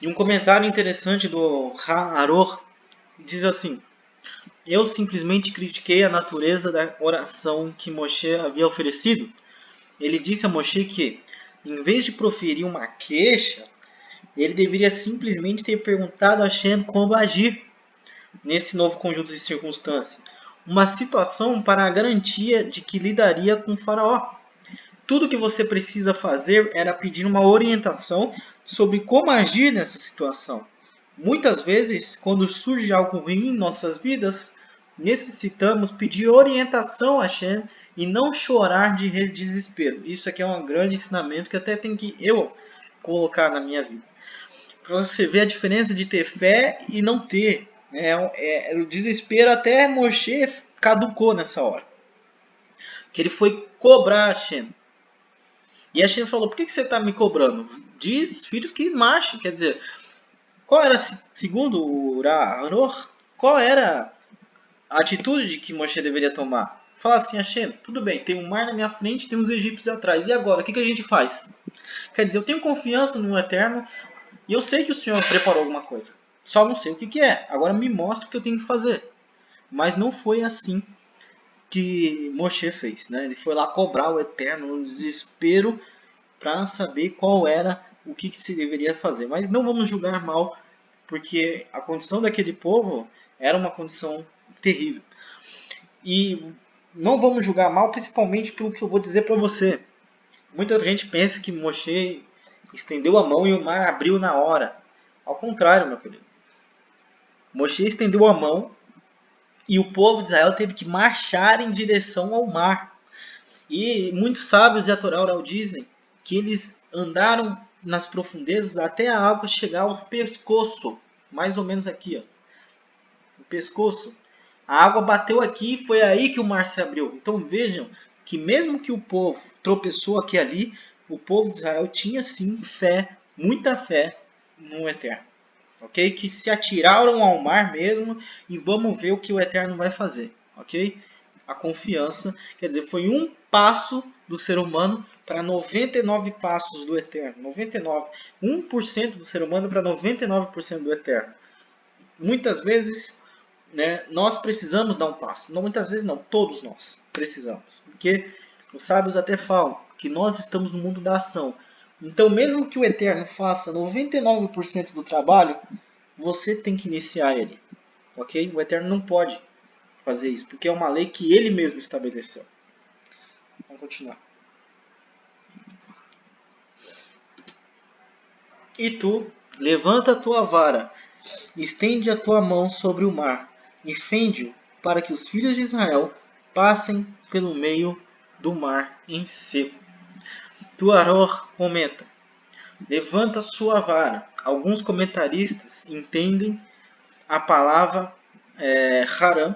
E um comentário interessante do Ha'aror diz assim, eu simplesmente critiquei a natureza da oração que Moshe havia oferecido, ele disse a Moshe que, em vez de proferir uma queixa, ele deveria simplesmente ter perguntado a Hashem como agir nesse novo conjunto de circunstâncias. Uma situação para a garantia de que lidaria com o faraó. Tudo que você precisa fazer era pedir uma orientação sobre como agir nessa situação. Muitas vezes, quando surge algo ruim em nossas vidas, necessitamos pedir orientação a Hashem e não chorar de desespero. Isso aqui é um grande ensinamento que até tem que eu colocar na minha vida. Para você ver a diferença de ter fé e não ter. O desespero até Moshe caducou nessa hora. Que ele foi cobrar Hashem. E Hashem falou, por que você está me cobrando? Diz os filhos que marchem. Quer dizer, qual era, segundo o Urah, qual era a atitude que Moshe deveria tomar? Falar assim, Hashem, tudo bem, tem um mar na minha frente, tem os egípcios atrás. E agora, o que a gente faz? Quer dizer, eu tenho confiança no Eterno e eu sei que o Senhor preparou alguma coisa. Só não sei o que é. Agora me mostra o que eu tenho que fazer. Mas não foi assim que Moshe fez, né? Ele foi lá cobrar o Eterno no desespero para saber qual era o que se deveria fazer. Mas não vamos julgar mal, porque a condição daquele povo era uma condição terrível. E não vamos julgar mal, principalmente pelo que eu vou dizer para você. Muita gente pensa que Moshe estendeu a mão e o mar abriu na hora. Ao contrário, meu querido. Moshe estendeu a mão e o povo de Israel teve que marchar em direção ao mar. E muitos sábios e a Torá oral dizem que eles andaram nas profundezas até a água chegar ao pescoço. Mais ou menos aqui, ó. O pescoço. A água bateu aqui e foi aí que o mar se abriu. Então vejam que mesmo que o povo tropeçou aqui e ali, o povo de Israel tinha sim fé, muita fé no Eterno. Ok? Que se atiraram ao mar mesmo e vamos ver o que o Eterno vai fazer. Ok? A confiança, quer dizer, foi um passo do ser humano para 99 passos do Eterno. 99. 1% do ser humano para 99% do Eterno. Muitas vezes, né, nós precisamos dar um passo. Não, muitas vezes não, todos nós precisamos. Porque os sábios até falam que nós estamos no mundo da ação. Então, mesmo que o Eterno faça 99% do trabalho, você tem que iniciar ele. Ok? O Eterno não pode fazer isso, porque é uma lei que ele mesmo estabeleceu. Vamos continuar. E tu, levanta a tua vara, estende a tua mão sobre o mar, e fende-o para que os filhos de Israel passem pelo meio do mar em seco. Tuaror comenta, levanta sua vara. Alguns comentaristas entendem a palavra haram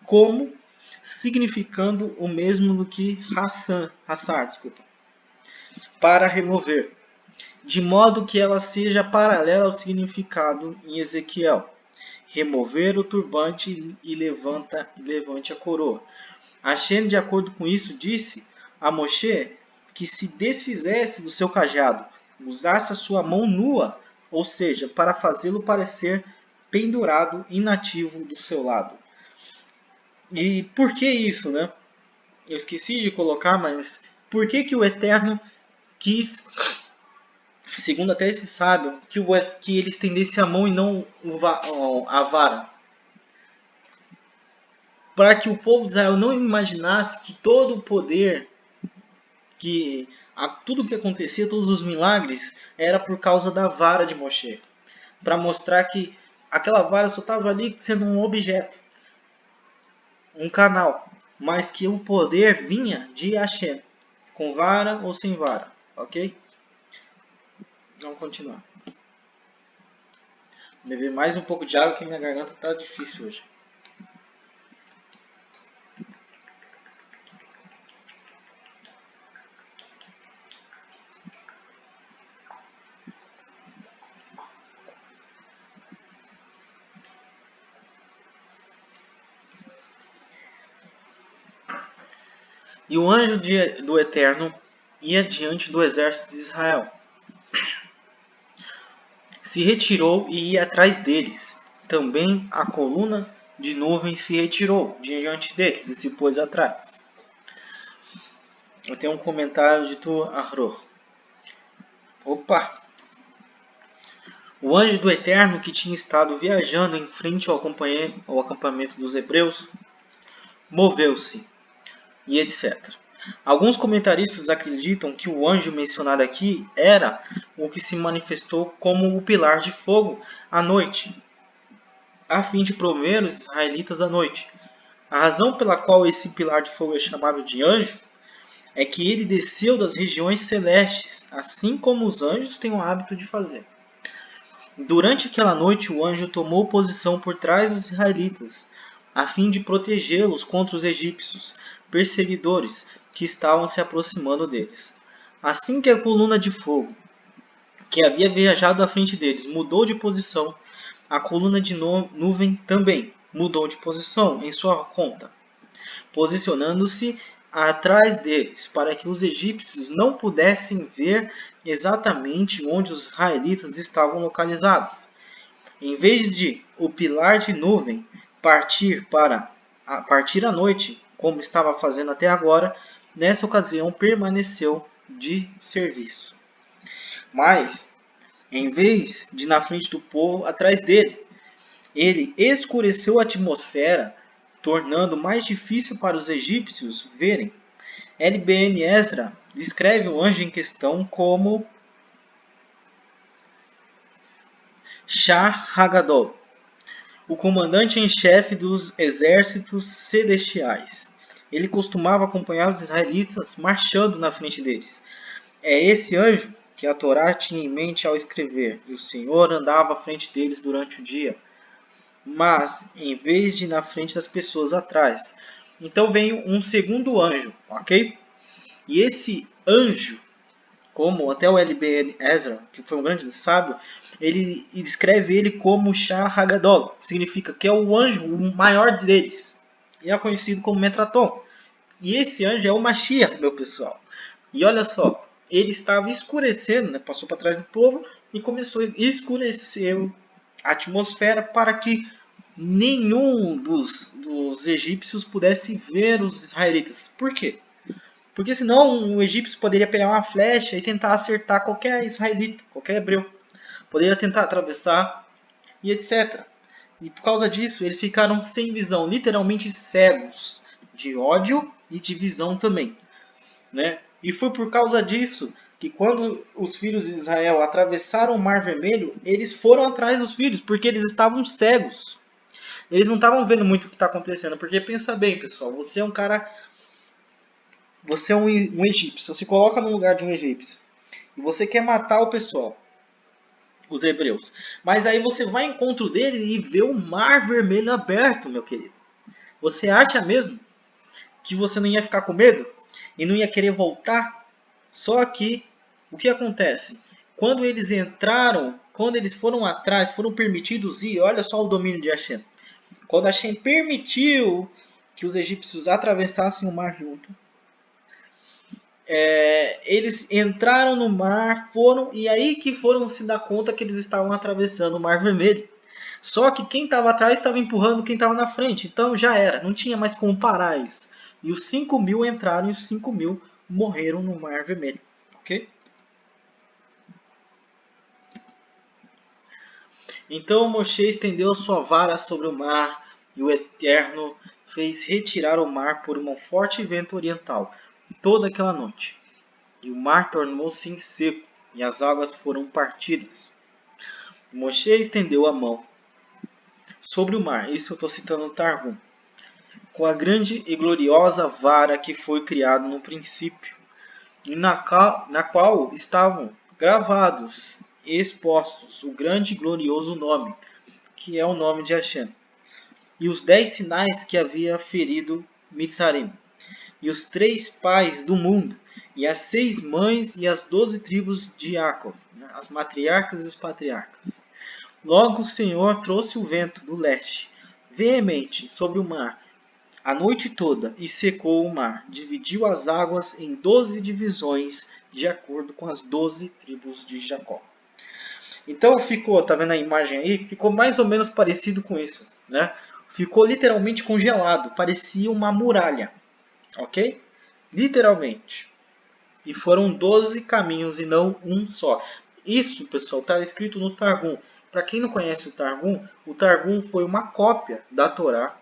como significando o mesmo do que hassar, para remover, de modo que ela seja paralela ao significado em Ezequiel, remover o turbante e levante a coroa. Hashem, de acordo com isso, disse a Moshe que se desfizesse do seu cajado, usasse a sua mão nua, ou seja, para fazê-lo parecer pendurado inativo do seu lado. E por que isso, né? Eu esqueci de colocar, mas por que o Eterno quis, segundo até esse sábio, que ele estendesse a mão e não a vara? Para que o povo de Israel não imaginasse que todo o poder, que tudo o que acontecia, todos os milagres, era por causa da vara de Moshe. Para mostrar que aquela vara só estava ali sendo um objeto, um canal, mas que o poder vinha de Hashem, com vara ou sem vara, ok? Vamos continuar. Vou beber mais um pouco de água que minha garganta está difícil hoje. E o anjo do Eterno ia diante do exército de Israel. Se retirou e ia atrás deles. Também a coluna de nuvem se retirou diante deles e se pôs atrás. Eu tenho um comentário de Tu Arroh. Opa! O anjo do Eterno que tinha estado viajando em frente ao acampamento dos hebreus moveu-se e etc. Alguns comentaristas acreditam que o anjo mencionado aqui era o que se manifestou como o pilar de fogo à noite, a fim de prover os israelitas à noite. A razão pela qual esse pilar de fogo é chamado de anjo é que ele desceu das regiões celestes, assim como os anjos têm o hábito de fazer. Durante aquela noite, o anjo tomou posição por trás dos israelitas, a fim de protegê-los contra os egípcios, perseguidores, que estavam se aproximando deles. Assim que a coluna de fogo, que havia viajado à frente deles, mudou de posição, a coluna de nuvem também mudou de posição em sua conta, posicionando-se atrás deles, para que os egípcios não pudessem ver exatamente onde os israelitas estavam localizados. Em vez de o pilar de nuvem partir à noite, como estava fazendo até agora, nessa ocasião permaneceu de serviço. Mas, em vez de na frente do povo, atrás dele, ele escureceu a atmosfera, tornando mais difícil para os egípcios verem. LBN Ezra descreve o anjo em questão como Shar-Hagadol, o comandante em chefe dos exércitos celestiais. Ele costumava acompanhar os israelitas marchando na frente deles. É esse anjo que a Torá tinha em mente ao escrever, e o Senhor andava à frente deles durante o dia, mas em vez de na frente das pessoas atrás. Então veio um segundo anjo, ok? E esse anjo, como até o LB Ezra, que foi um grande sábio, ele descreve ele como Shar-Hagadol, significa que é o anjo o maior deles, e é conhecido como Metraton. E esse anjo é o Mashiach, meu pessoal. E olha só, ele estava escurecendo, né? Passou para trás do povo e começou a escurecer a atmosfera para que nenhum dos egípcios pudesse ver os israelitas. Por quê? Porque senão o egípcio poderia pegar uma flecha e tentar acertar qualquer israelita, qualquer hebreu. Poderia tentar atravessar e etc. E por causa disso eles ficaram sem visão, literalmente cegos, de ódio e de visão também, né? E foi por causa disso que quando os filhos de Israel atravessaram o Mar Vermelho, eles foram atrás dos filhos, porque eles estavam cegos. Eles não estavam vendo muito o que está acontecendo. Porque pensa bem, pessoal, você é um cara... Você é um egípcio, você se coloca no lugar de um egípcio. E você quer matar o pessoal, os hebreus. Mas aí você vai ao encontro dele e vê o Mar Vermelho aberto, meu querido. Você acha mesmo que você não ia ficar com medo? E não ia querer voltar? Só que, o que acontece? Quando eles entraram, quando eles foram atrás, foram permitidos ir, olha só o domínio de Hashem. Quando Hashem permitiu que os egípcios atravessassem o mar junto, eles entraram no mar, foram, e aí que foram se dar conta que eles estavam atravessando o Mar Vermelho. Só que quem estava atrás estava empurrando quem estava na frente, então já era, não tinha mais como parar isso. E os 5.000 entraram e os 5.000 morreram no Mar Vermelho. Ok? Então Moshe estendeu sua vara sobre o mar, e o Eterno fez retirar o mar por um forte vento oriental, toda aquela noite. E o mar tornou-se em seco, e as águas foram partidas. Moshe estendeu a mão sobre o mar, isso eu estou citando o Targum, com a grande e gloriosa vara que foi criada no princípio, e na qual estavam gravados e expostos o grande e glorioso nome, que é o nome de Hashem, e os 10 sinais que havia ferido Mitzarim, e os 3 pais do mundo, e as 6 mães e as 12 tribos de Jacob, as matriarcas e os patriarcas. Logo o Senhor trouxe o vento do leste, veemente, sobre o mar, a noite toda, e secou o mar, dividiu as águas em 12 divisões, de acordo com as 12 tribos de Jacó. Então ficou, tá vendo a imagem aí? Ficou mais ou menos parecido com isso, né? Ficou literalmente congelado, parecia uma muralha, ok? Literalmente. E foram 12 caminhos e não um só. Isso, pessoal, está escrito no Targum. Para quem não conhece o Targum foi uma cópia da Torá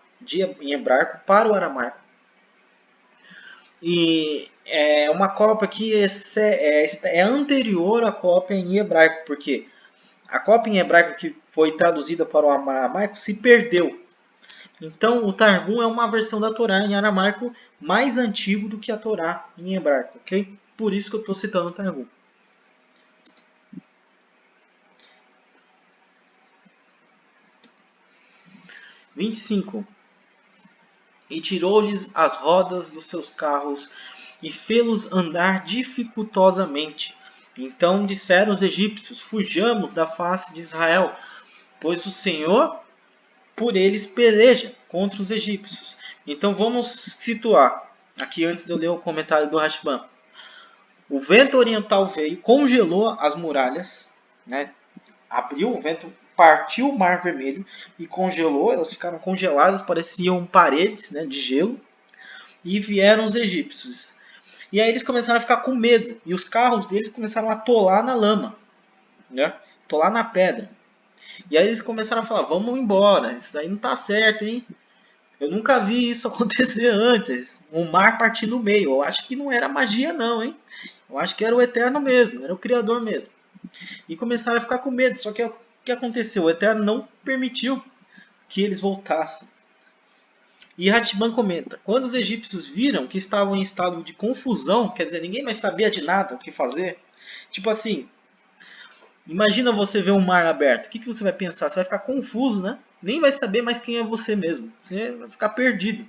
em hebraico para o aramaico. E é uma cópia que é anterior à cópia em hebraico, porque a cópia em hebraico que foi traduzida para o aramaico se perdeu. Então o Targum é uma versão da Torá em aramaico mais antigo do que a Torá em hebraico, ok? Por isso que eu estou citando o Targum. (25) E tirou-lhes as rodas dos seus carros e fê-los andar dificultosamente. Então disseram os egípcios: fujamos da face de Israel, pois o Senhor por eles peleja contra os egípcios. Então vamos situar aqui antes de eu ler o comentário do Rashban. O vento oriental veio, congelou as muralhas, né? Abriu o vento, partiu o Mar Vermelho e congelou, elas ficaram congeladas, pareciam paredes, né, de gelo, e vieram os egípcios. E aí eles começaram a ficar com medo, e os carros deles começaram a atolar na lama, né? Atolar na pedra. E aí eles começaram a falar, vamos embora, isso aí não tá certo, hein? Eu nunca vi isso acontecer antes, o mar partir no meio. Eu acho que não era magia não, hein? Eu acho que era o Eterno mesmo, era o Criador mesmo. E começaram a ficar com medo, só que o que aconteceu? O Eterno não permitiu que eles voltassem. E Rashban comenta, quando os egípcios viram que estavam em estado de confusão, quer dizer, ninguém mais sabia de nada o que fazer, tipo assim, imagina você ver um mar aberto, o que você vai pensar? Você vai ficar confuso, né? Nem vai saber mais quem é você mesmo, você vai ficar perdido.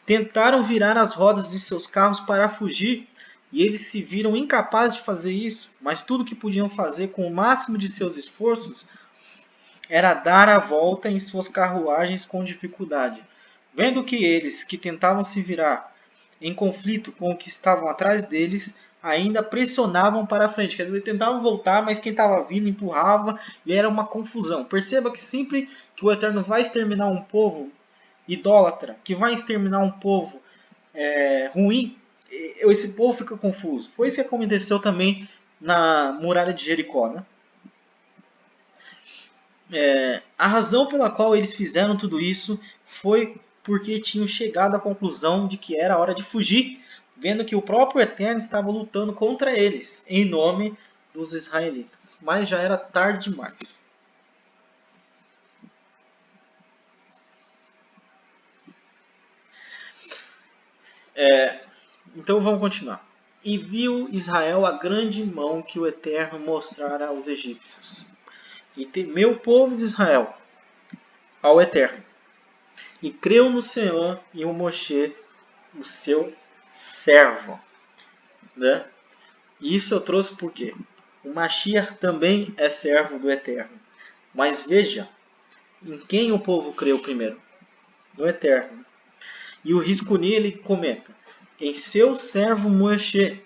Tentaram virar as rodas de seus carros para fugir, e eles se viram incapazes de fazer isso, mas tudo que podiam fazer com o máximo de seus esforços era dar a volta em suas carruagens com dificuldade. Vendo que eles, que tentavam se virar em conflito com o que estavam atrás deles, ainda pressionavam para a frente. Quer dizer, tentavam voltar, mas quem estava vindo empurrava e era uma confusão. Perceba que sempre que o Eterno vai exterminar um povo idólatra, que vai exterminar um povo ruim, esse povo fica confuso. Foi isso que aconteceu também na muralha de Jericó, né? A razão pela qual eles fizeram tudo isso foi porque tinham chegado à conclusão de que era hora de fugir, vendo que o próprio Eterno estava lutando contra eles, em nome dos israelitas. Mas já era tarde demais. Então vamos continuar. E viu Israel a grande mão que o Eterno mostrara aos egípcios. E temeu o povo de Israel ao Eterno. E creu no Senhor e o Moshe, o seu servo. Né? E isso eu trouxe porque o Mashiach também é servo do Eterno. Mas veja, em quem o povo creu primeiro? No Eterno. E o Risconi ele comenta, em seu servo Moshe,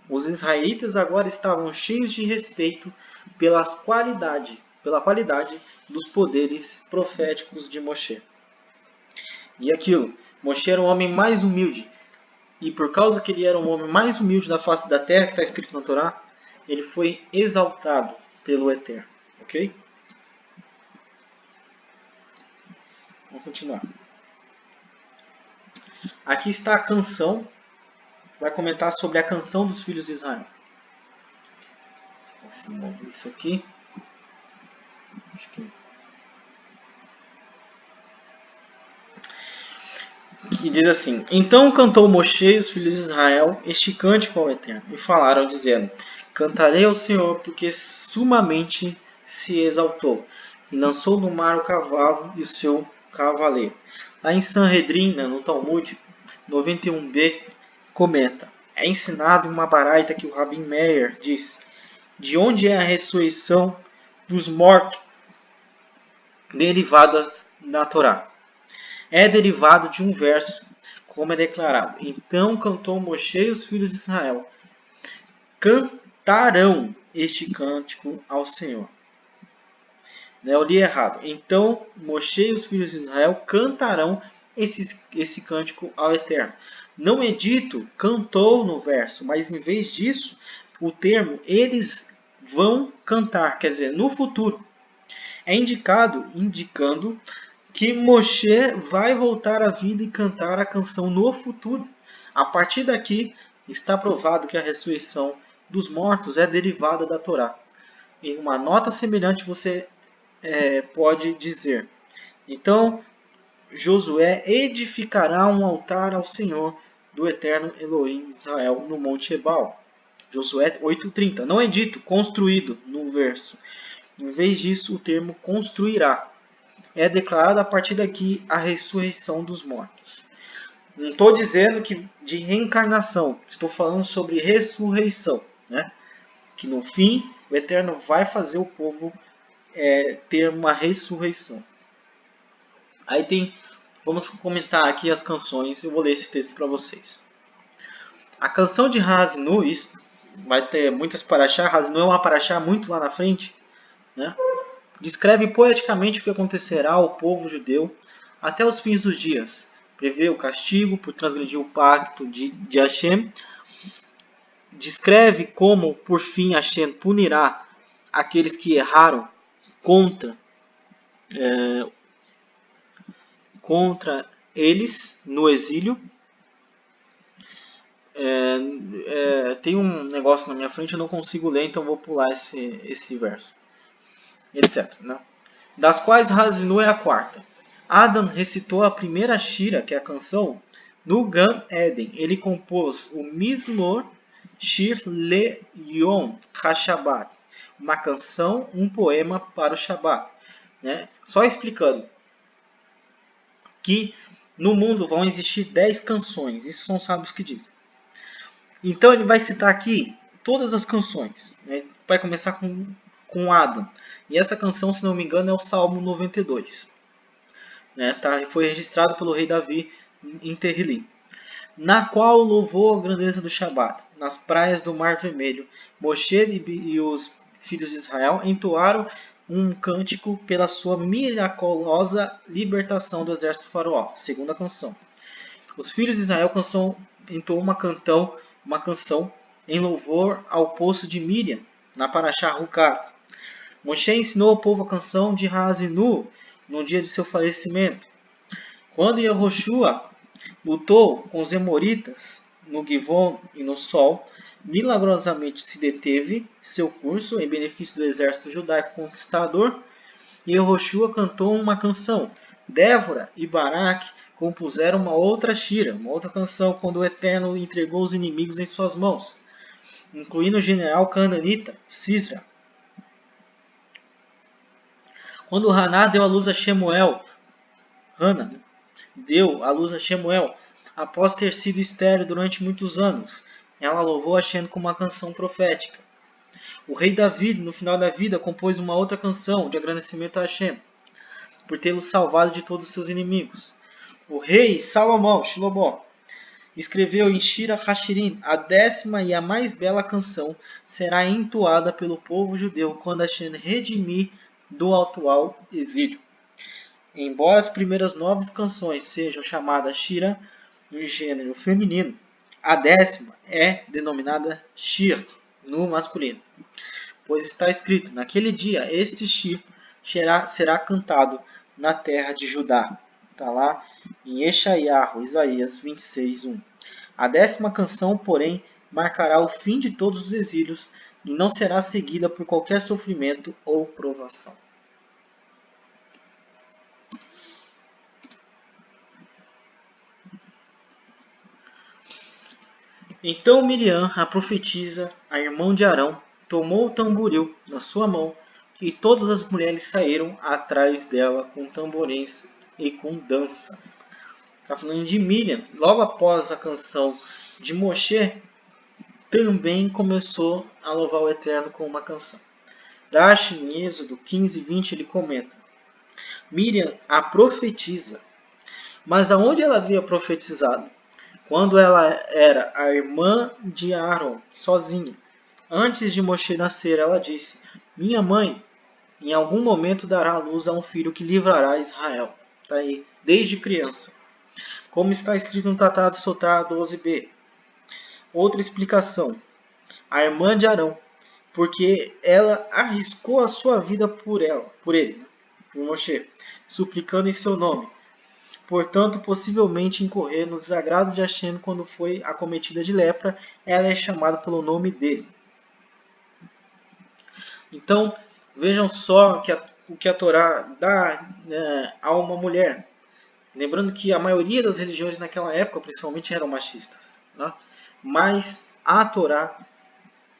os israelitas agora estavam cheios de respeito pela qualidade dos poderes proféticos de Moshe. E aquilo, Moshe era o homem mais humilde. E por causa que ele era o homem mais humilde da face da terra, que está escrito na Torá, ele foi exaltado pelo Eterno. Ok? Vamos continuar. Aqui está a canção. Vai comentar sobre a canção dos filhos de Israel. Vou mover isso aqui. Acho que diz assim: Então cantou Moshe e os filhos de Israel este cântico ao Eterno, e falaram, dizendo: Cantarei ao Senhor, porque sumamente se exaltou, e lançou no mar o cavalo e o seu cavaleiro. Lá em Sanhedrin, no Talmud, 91b, comenta: é ensinado em uma baraita que o Rabbi Meir diz: de onde é a ressurreição dos mortos derivada da Torá? É derivado de um verso, como é declarado: Então cantou Moshe e os filhos de Israel, cantarão este cântico ao Senhor. Eu li errado. Então Moshe e os filhos de Israel cantarão esse cântico ao Eterno. Não é dito cantou no verso, mas em vez disso, o termo eles vão cantar, quer dizer, no futuro. É indicando que Moshe vai voltar à vida e cantar a canção no futuro. A partir daqui, está provado que a ressurreição dos mortos é derivada da Torá. Em uma nota semelhante você pode dizer: então Josué edificará um altar ao Senhor do eterno Elohim Israel no Monte Ebal. Josué 8:30. Não é dito construído no verso. Em vez disso, o termo construirá. É declarado a partir daqui a ressurreição dos mortos. Não estou dizendo que de reencarnação, estou falando sobre ressurreição, né? Que no fim o Eterno vai fazer o povo ter uma ressurreição. Aí vamos comentar aqui as canções. Eu vou ler esse texto para vocês. A canção de Hazinu, isso vai ter muitas paraxá. Hazinu é uma paraxá muito lá na frente, né? Descreve poeticamente o que acontecerá ao povo judeu até os fins dos dias. Prevê o castigo por transgredir o pacto de Hashem. Descreve como, por fim, Hashem punirá aqueles que erraram contra eles no exílio. Tem um negócio na minha frente, eu não consigo ler, então vou pular esse verso. Etc. Né? Das quais Hazinu é a quarta. Adam recitou a primeira shira, que é a canção, no Gan Eden. Ele compôs o Mizmor Shir Le Yom HaShabbat, uma canção, um poema para o Shabat. Né? Só explicando que no mundo vão existir 10 canções. Isso são sábios que dizem. Então ele vai citar aqui todas as canções. Né? Vai começar com Adam. E essa canção, se não me engano, é o Salmo 92. Foi registrado pelo rei Davi em Terrilim. Na qual louvou a grandeza do Shabat. Nas praias do Mar Vermelho, Moshe e os filhos de Israel entoaram um cântico pela sua miraculosa libertação do exército faraó. Segunda canção. Os filhos de Israel entoou uma canção em louvor ao poço de Miriam, na Parashá Hukat. Moshe ensinou ao povo a canção de Hazinu no dia de seu falecimento. Quando Yehoshua lutou com os Emoritas no Givon e no Sol, milagrosamente se deteve seu curso em benefício do exército judaico conquistador, e Yehoshua cantou uma canção. Débora e Barak compuseram uma outra shira, uma outra canção, quando o Eterno entregou os inimigos em suas mãos, incluindo o general cananita Sisra. Quando Haná deu à luz a Shemuel, após ter sido estéril durante muitos anos, ela louvou Hashem com uma canção profética. O rei Davi, no final da vida, compôs uma outra canção de agradecimento a Hashem, por tê-lo salvado de todos os seus inimigos. O rei Salomão, Shilobó, escreveu em Shira Hashirim, a 10ª e a mais bela canção será entoada pelo povo judeu quando Hashem redimir do atual exílio. Embora as primeiras 9 canções sejam chamadas Shira no gênero feminino, a 10ª é denominada Shir no masculino, pois está escrito: naquele dia este Shir será cantado na terra de Judá. Está lá em Yeshayahu, Isaías 26:1. A 10ª canção, porém, marcará o fim de todos os exílios e não será seguida por qualquer sofrimento ou provação. Então Miriam, a profetisa, a irmã de Arão, tomou o tamboril na sua mão, e todas as mulheres saíram atrás dela com tamborins e com danças. Está falando de Miriam. Logo após a canção de Moshe, também começou a louvar o Eterno com uma canção. Rashi, em Êxodo 15:20, ele comenta: Miriam, a profetisa. Mas aonde ela havia profetizado? Quando ela era a irmã de Aaron, sozinha. Antes de Moshe nascer, ela disse: minha mãe, em algum momento dará à luz a um filho que livrará Israel. Está aí, desde criança. como está escrito no Tratado de Sotá 12b. Outra explicação, a irmã de Arão, porque ela arriscou a sua vida por ele, por Moshe, suplicando em seu nome. Portanto, possivelmente incorrer no desagrado de Hashem quando foi acometida de lepra, ela é chamada pelo nome dele. Então, vejam só o que a Torá dá a uma mulher. Lembrando que a maioria das religiões naquela época, principalmente, eram machistas. Né? Mas a Torá,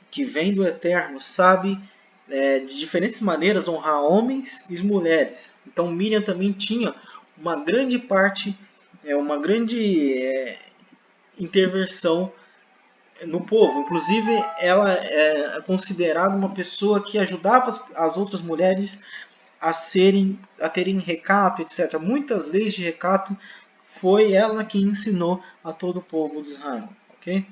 que vem do Eterno, sabe de diferentes maneiras honrar homens e mulheres. Então Miriam também tinha uma grande parte, uma grande intervenção no povo. Inclusive, ela é considerada uma pessoa que ajudava as outras mulheres a terem recato, etc. Muitas leis de recato foi ela que ensinou a todo o povo de Israel. Ok?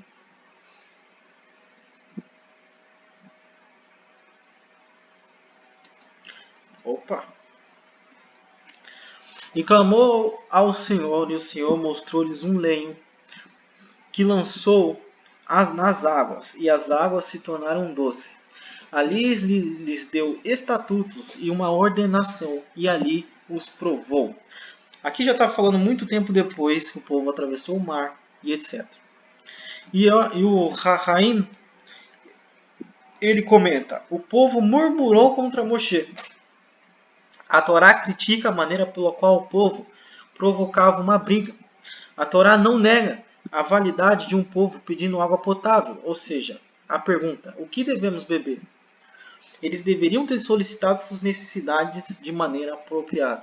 Opa! E clamou ao Senhor, e o Senhor mostrou-lhes um lenho que lançou nas águas, e as águas se tornaram doces. Ali lhes deu estatutos e uma ordenação, e ali os provou. Aqui já está falando muito tempo depois que o povo atravessou o mar, e etc. E o Rahaim, ele comenta, o povo murmurou contra Moshe. A Torá critica a maneira pela qual o povo provocava uma briga. A Torá não nega a validade de um povo pedindo água potável, ou seja, a pergunta, o que devemos beber? Eles deveriam ter solicitado suas necessidades de maneira apropriada.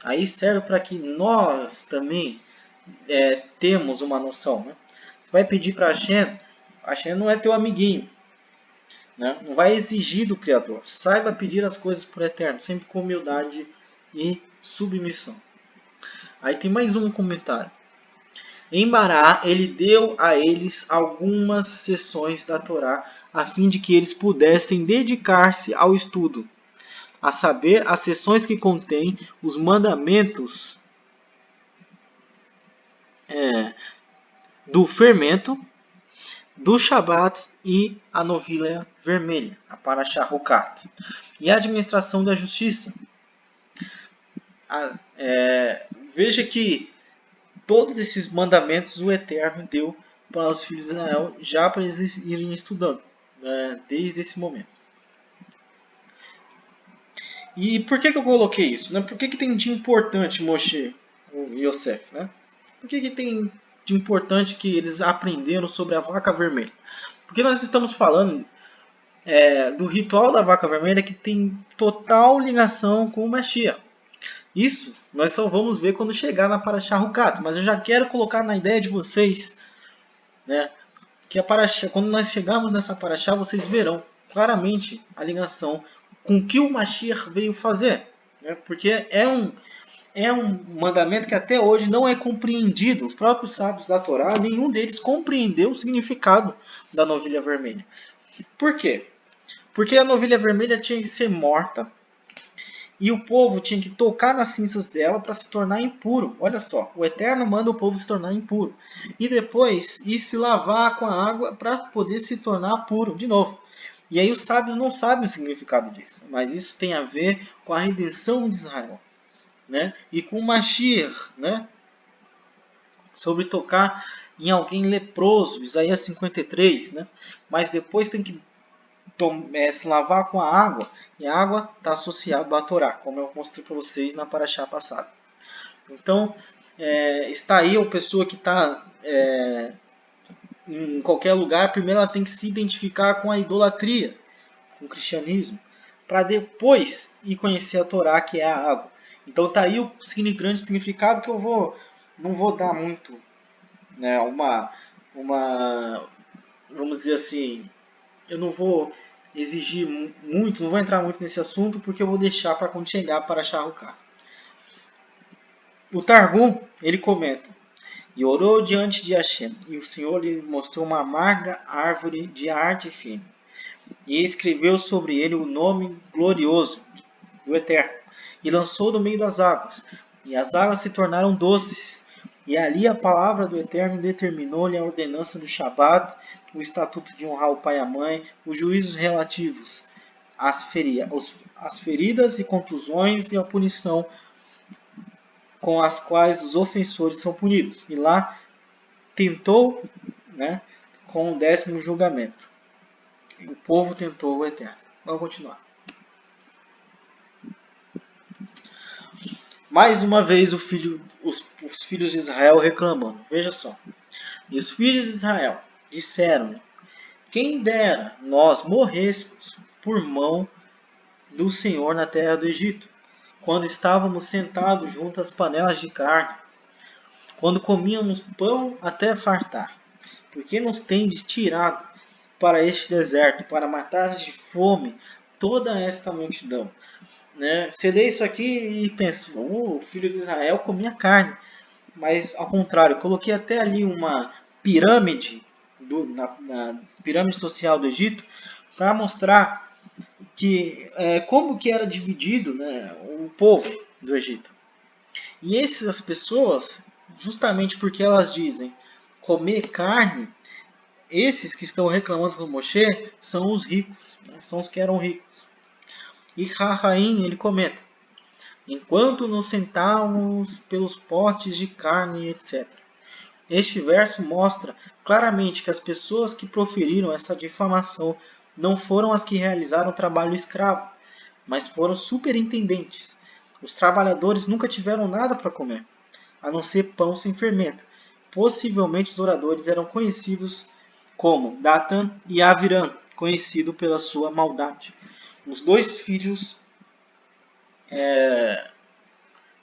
Aí serve para que nós também temos uma noção. Né? Vai pedir para Hashem não é teu amiguinho. Né? Não vai exigir do Criador. Saiba pedir as coisas por eterno, sempre com humildade e submissão. Aí tem mais um comentário. Em Bará, ele deu a eles algumas seções da Torá, a fim de que eles pudessem dedicar-se ao estudo, a saber, as seções que contêm os mandamentos do fermento, do Shabat e a novilha vermelha, a Parashá Hukat, e a administração da justiça. Veja que todos esses mandamentos o Eterno deu para os filhos de Israel, já para eles irem estudando, desde esse momento. E por que eu coloquei isso? Né? Por que tem de importante Moshe e Yosef? Né? Por que tem de importante que eles aprenderam sobre a vaca vermelha? Porque nós estamos falando do ritual da vaca vermelha que tem total ligação com o Mashiach. Isso nós só vamos ver quando chegar na Parashá Hukat, mas eu já quero colocar na ideia de vocês, né, que a Parashá, quando nós chegarmos nessa Parashá, vocês verão claramente a ligação com o que o Mashiach veio fazer, né, porque é um mandamento que até hoje não é compreendido. Os próprios sábios da Torá, nenhum deles compreendeu o significado da novilha vermelha. Por quê? Porque a novilha vermelha tinha que ser morta e o povo tinha que tocar nas cinzas dela para se tornar impuro. Olha só, o Eterno manda o povo se tornar impuro. E depois ir se lavar com a água para poder se tornar puro de novo. E aí os sábios não sabem o significado disso. Mas isso tem a ver com a redenção de Israel. Né? E com o Mashiach, né? Sobre tocar em alguém leproso, Isaías 53, né? Mas depois tem que se lavar com a água, e a água está associada à Torá, como eu mostrei para vocês na Parashá passada. Então, está aí a pessoa que está em qualquer lugar, primeiro ela tem que se identificar com a idolatria, com o cristianismo, para depois ir conhecer a Torá, que é a água. Então está aí o grande significado que eu não vou dar muito, né, vamos dizer assim, eu não vou exigir muito, não vou entrar muito nesse assunto, porque eu vou deixar para quando chegar para Parashá Hukat. O Targum, ele comenta, e orou diante de Hashem, e o Senhor lhe mostrou uma amarga árvore de arte fina, e escreveu sobre ele o nome glorioso do Eterno, e lançou no meio das águas, e as águas se tornaram doces, E ali a palavra do Eterno determinou-lhe a ordenança do Shabat, o estatuto de honrar o pai e a mãe, os juízos relativos às feridas e contusões e a punição com as quais os ofensores são punidos. E lá tentou, né, com o 10º julgamento. O povo tentou o Eterno. Vamos continuar. Mais uma vez os filhos de Israel reclamando. Veja só. E os filhos de Israel disseram: quem dera nós morrêssemos por mão do Senhor na terra do Egito, quando estávamos sentados junto às panelas de carne, quando comíamos pão até fartar. Porque nos tendes tirado para este deserto, para matar de fome toda esta multidão? Né? Você lê isso aqui e pensa: o filho de Israel comia carne. Mas ao contrário, coloquei até ali uma pirâmide, na pirâmide social do Egito, para mostrar que, como que era dividido, né, o povo do Egito. E essas pessoas, justamente porque elas dizem comer carne, esses que estão reclamando com Moshe são os ricos, né, são os que eram ricos. E Rahaim, ele comenta: enquanto nos sentávamos pelos potes de carne, etc. Este verso mostra claramente que as pessoas que proferiram essa difamação não foram as que realizaram o trabalho escravo, mas foram superintendentes. Os trabalhadores nunca tiveram nada para comer, a não ser pão sem fermento. Possivelmente os oradores eram conhecidos como Datan e Aviram, conhecido pela sua maldade. Os dois filhos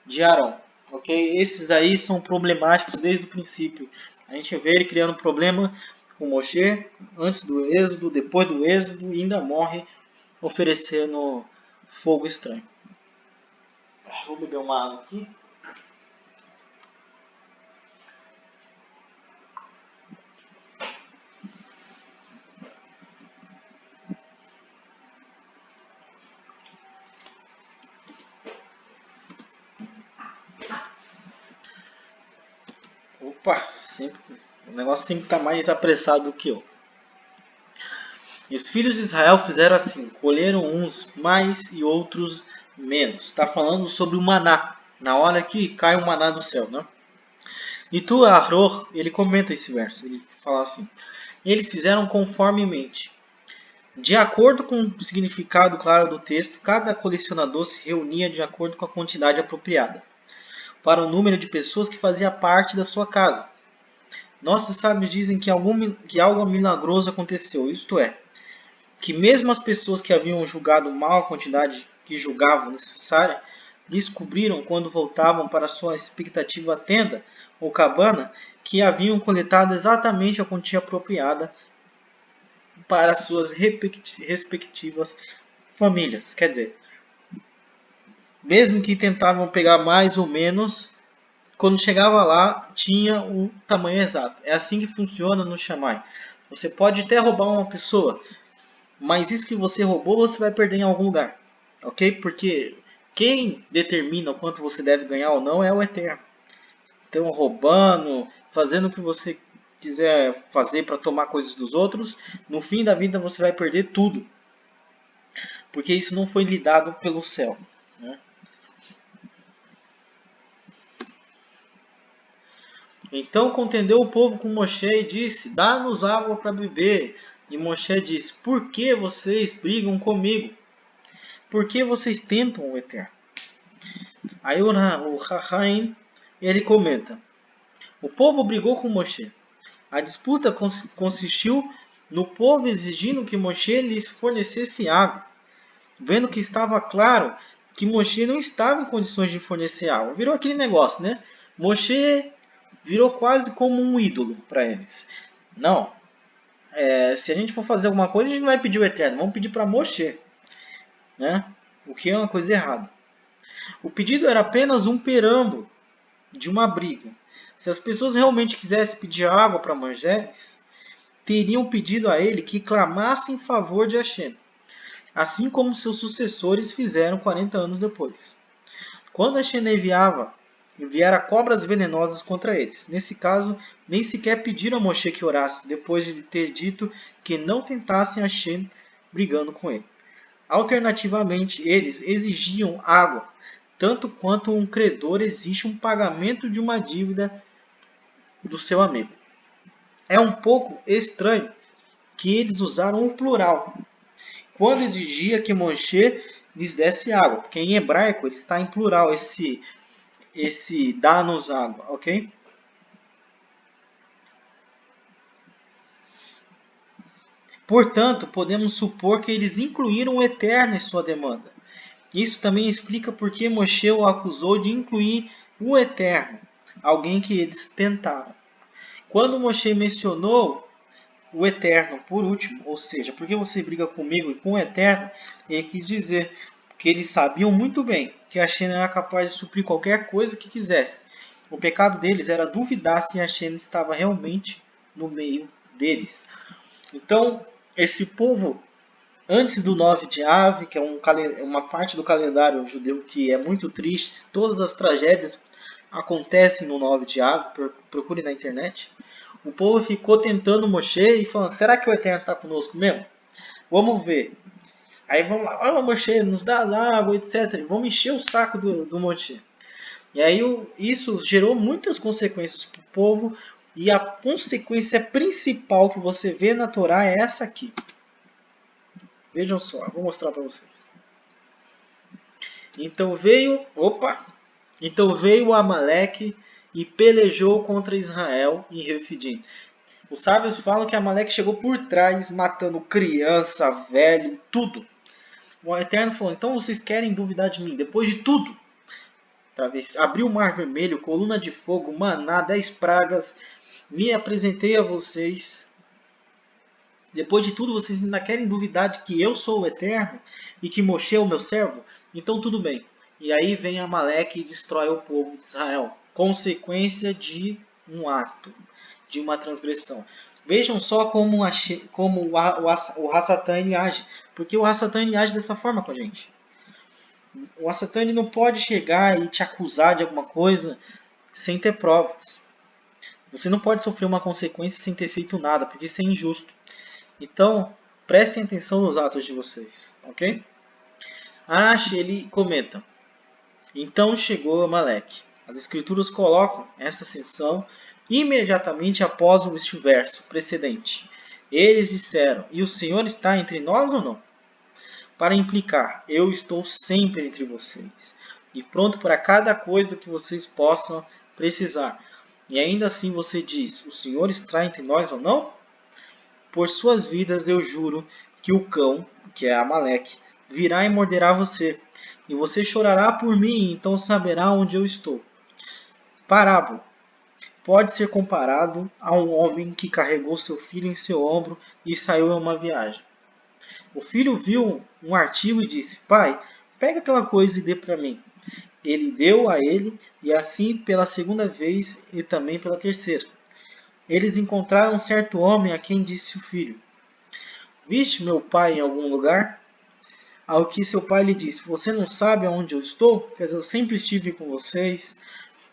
de Arão, ok? Esses aí são problemáticos desde o princípio. A gente vê ele criando problema com Moshe antes do êxodo, depois do êxodo, e ainda morre oferecendo fogo estranho. Vou beber uma água aqui. Opa, o negócio tem que estar mais apressado do que eu. E os filhos de Israel fizeram assim: colheram uns mais e outros menos. Está falando sobre o maná, na hora que cai o maná do céu, né? E tu, Ahror, ele comenta esse verso. Ele fala assim: eles fizeram conformemente. De acordo com o significado claro do texto, cada colecionador se reunia de acordo com a quantidade apropriada para o número de pessoas que fazia parte da sua casa. Nossos sábios dizem que algo milagroso aconteceu, isto é, que mesmo as pessoas que haviam julgado mal a quantidade que julgavam necessária, descobriram quando voltavam para sua expectativa tenda ou cabana que haviam coletado exatamente a quantia apropriada para suas respectivas famílias. Quer dizer, mesmo que tentavam pegar mais ou menos, quando chegava lá, tinha o tamanho exato. É assim que funciona no Shammai. Você pode até roubar uma pessoa, mas isso que você roubou, você vai perder em algum lugar. Ok? Porque quem determina o quanto você deve ganhar ou não é o Eterno. Então, roubando, fazendo o que você quiser fazer para tomar coisas dos outros, no fim da vida você vai perder tudo. Porque isso não foi lhe dado pelo céu, né? Então contendeu o povo com Moshe e disse: dá-nos água para beber. E Moshe disse: por que vocês brigam comigo? Por que vocês tentam o Eterno? Aí o Rahaim, ele comenta: o povo brigou com Moshe. A disputa consistiu no povo exigindo que Moshe lhes fornecesse água, vendo que estava claro que Moshe não estava em condições de fornecer água. Virou aquele negócio, né? Moshe virou quase como um ídolo para eles. Não. Se a gente for fazer alguma coisa, a gente não vai pedir o Eterno. Vamos pedir para Moshe, né? O que é uma coisa errada. O pedido era apenas um preâmbulo de uma briga. Se as pessoas realmente quisessem pedir água para Moisés, teriam pedido a ele que clamasse em favor de Hashem, assim como seus sucessores fizeram 40 anos depois. Quando Hashem enviava enviara cobras venenosas contra eles. Nesse caso, nem sequer pediram a Moshe que orasse, depois de ter dito que não tentassem Hashem brigando com ele. Alternativamente, eles exigiam água, tanto quanto um credor exige um pagamento de uma dívida do seu amigo. É um pouco estranho que eles usaram o plural quando exigia que Moshe lhes desse água, porque em hebraico ele está em plural, esse dá-nos água, ok? Portanto, podemos supor que eles incluíram o Eterno em sua demanda. Isso também explica por que Moshe o acusou de incluir o Eterno, alguém que eles tentaram. Quando Moshe mencionou o Eterno por último, ou seja, por que você briga comigo e com o Eterno, ele quis dizer que eles sabiam muito bem que Hashem era capaz de suprir qualquer coisa que quisesse. O pecado deles era duvidar se Hashem estava realmente no meio deles. Então, esse povo, antes do 9 de Av, que é uma parte do calendário judeu que é muito triste, todas as tragédias acontecem no 9 de Av, procure na internet. O povo ficou tentando Moshe e falando, será que o Eterno está conosco mesmo? Vamos ver. Aí vamos lá, Moshe, nos dá as águas, etc. Vamos encher o saco do Moshe. E aí isso gerou muitas consequências para o povo. E a consequência principal que você vê na Torá é essa aqui. Vejam só, vou mostrar para vocês. Então veio Amaleque e pelejou contra Israel em Refidim. Os sábios falam que Amaleque chegou por trás, matando criança, velho, tudo. O Eterno falou, então vocês querem duvidar de mim? Depois de tudo, abriu o mar vermelho, coluna de fogo, maná, 10 pragas, me apresentei a vocês. Depois de tudo, vocês ainda querem duvidar de que eu sou o Eterno e que Moshe é o meu servo? Então tudo bem. E aí vem Amaleque e destrói o povo de Israel. Consequência de um ato, de uma transgressão. Vejam só como o Hassatane age. Porque o Hassatane age dessa forma com a gente. O Hassatane não pode chegar e te acusar de alguma coisa sem ter provas. Você não pode sofrer uma consequência sem ter feito nada, porque isso é injusto. Então, prestem atenção nos atos de vocês, ok? Arashi, ele comenta. Então chegou Amaleque. As escrituras colocam esta ascensão imediatamente após este verso precedente. Eles disseram, e o Senhor está entre nós ou não? Para implicar, eu estou sempre entre vocês, e pronto para cada coisa que vocês possam precisar. E ainda assim você diz, o Senhor está entre nós ou não? Por suas vidas eu juro que o cão, que é Amaleque, virá e morderá você, e você chorará por mim, então saberá onde eu estou. Parábola. Pode ser comparado a um homem que carregou seu filho em seu ombro e saiu em uma viagem. O filho viu um artigo e disse, pai, pega aquela coisa e dê para mim. Ele deu a ele, e assim pela segunda vez e também pela terceira. Eles encontraram um certo homem a quem disse o filho, viste meu pai em algum lugar? Ao que seu pai lhe disse, você não sabe aonde eu estou? Quer dizer, eu sempre estive com vocês.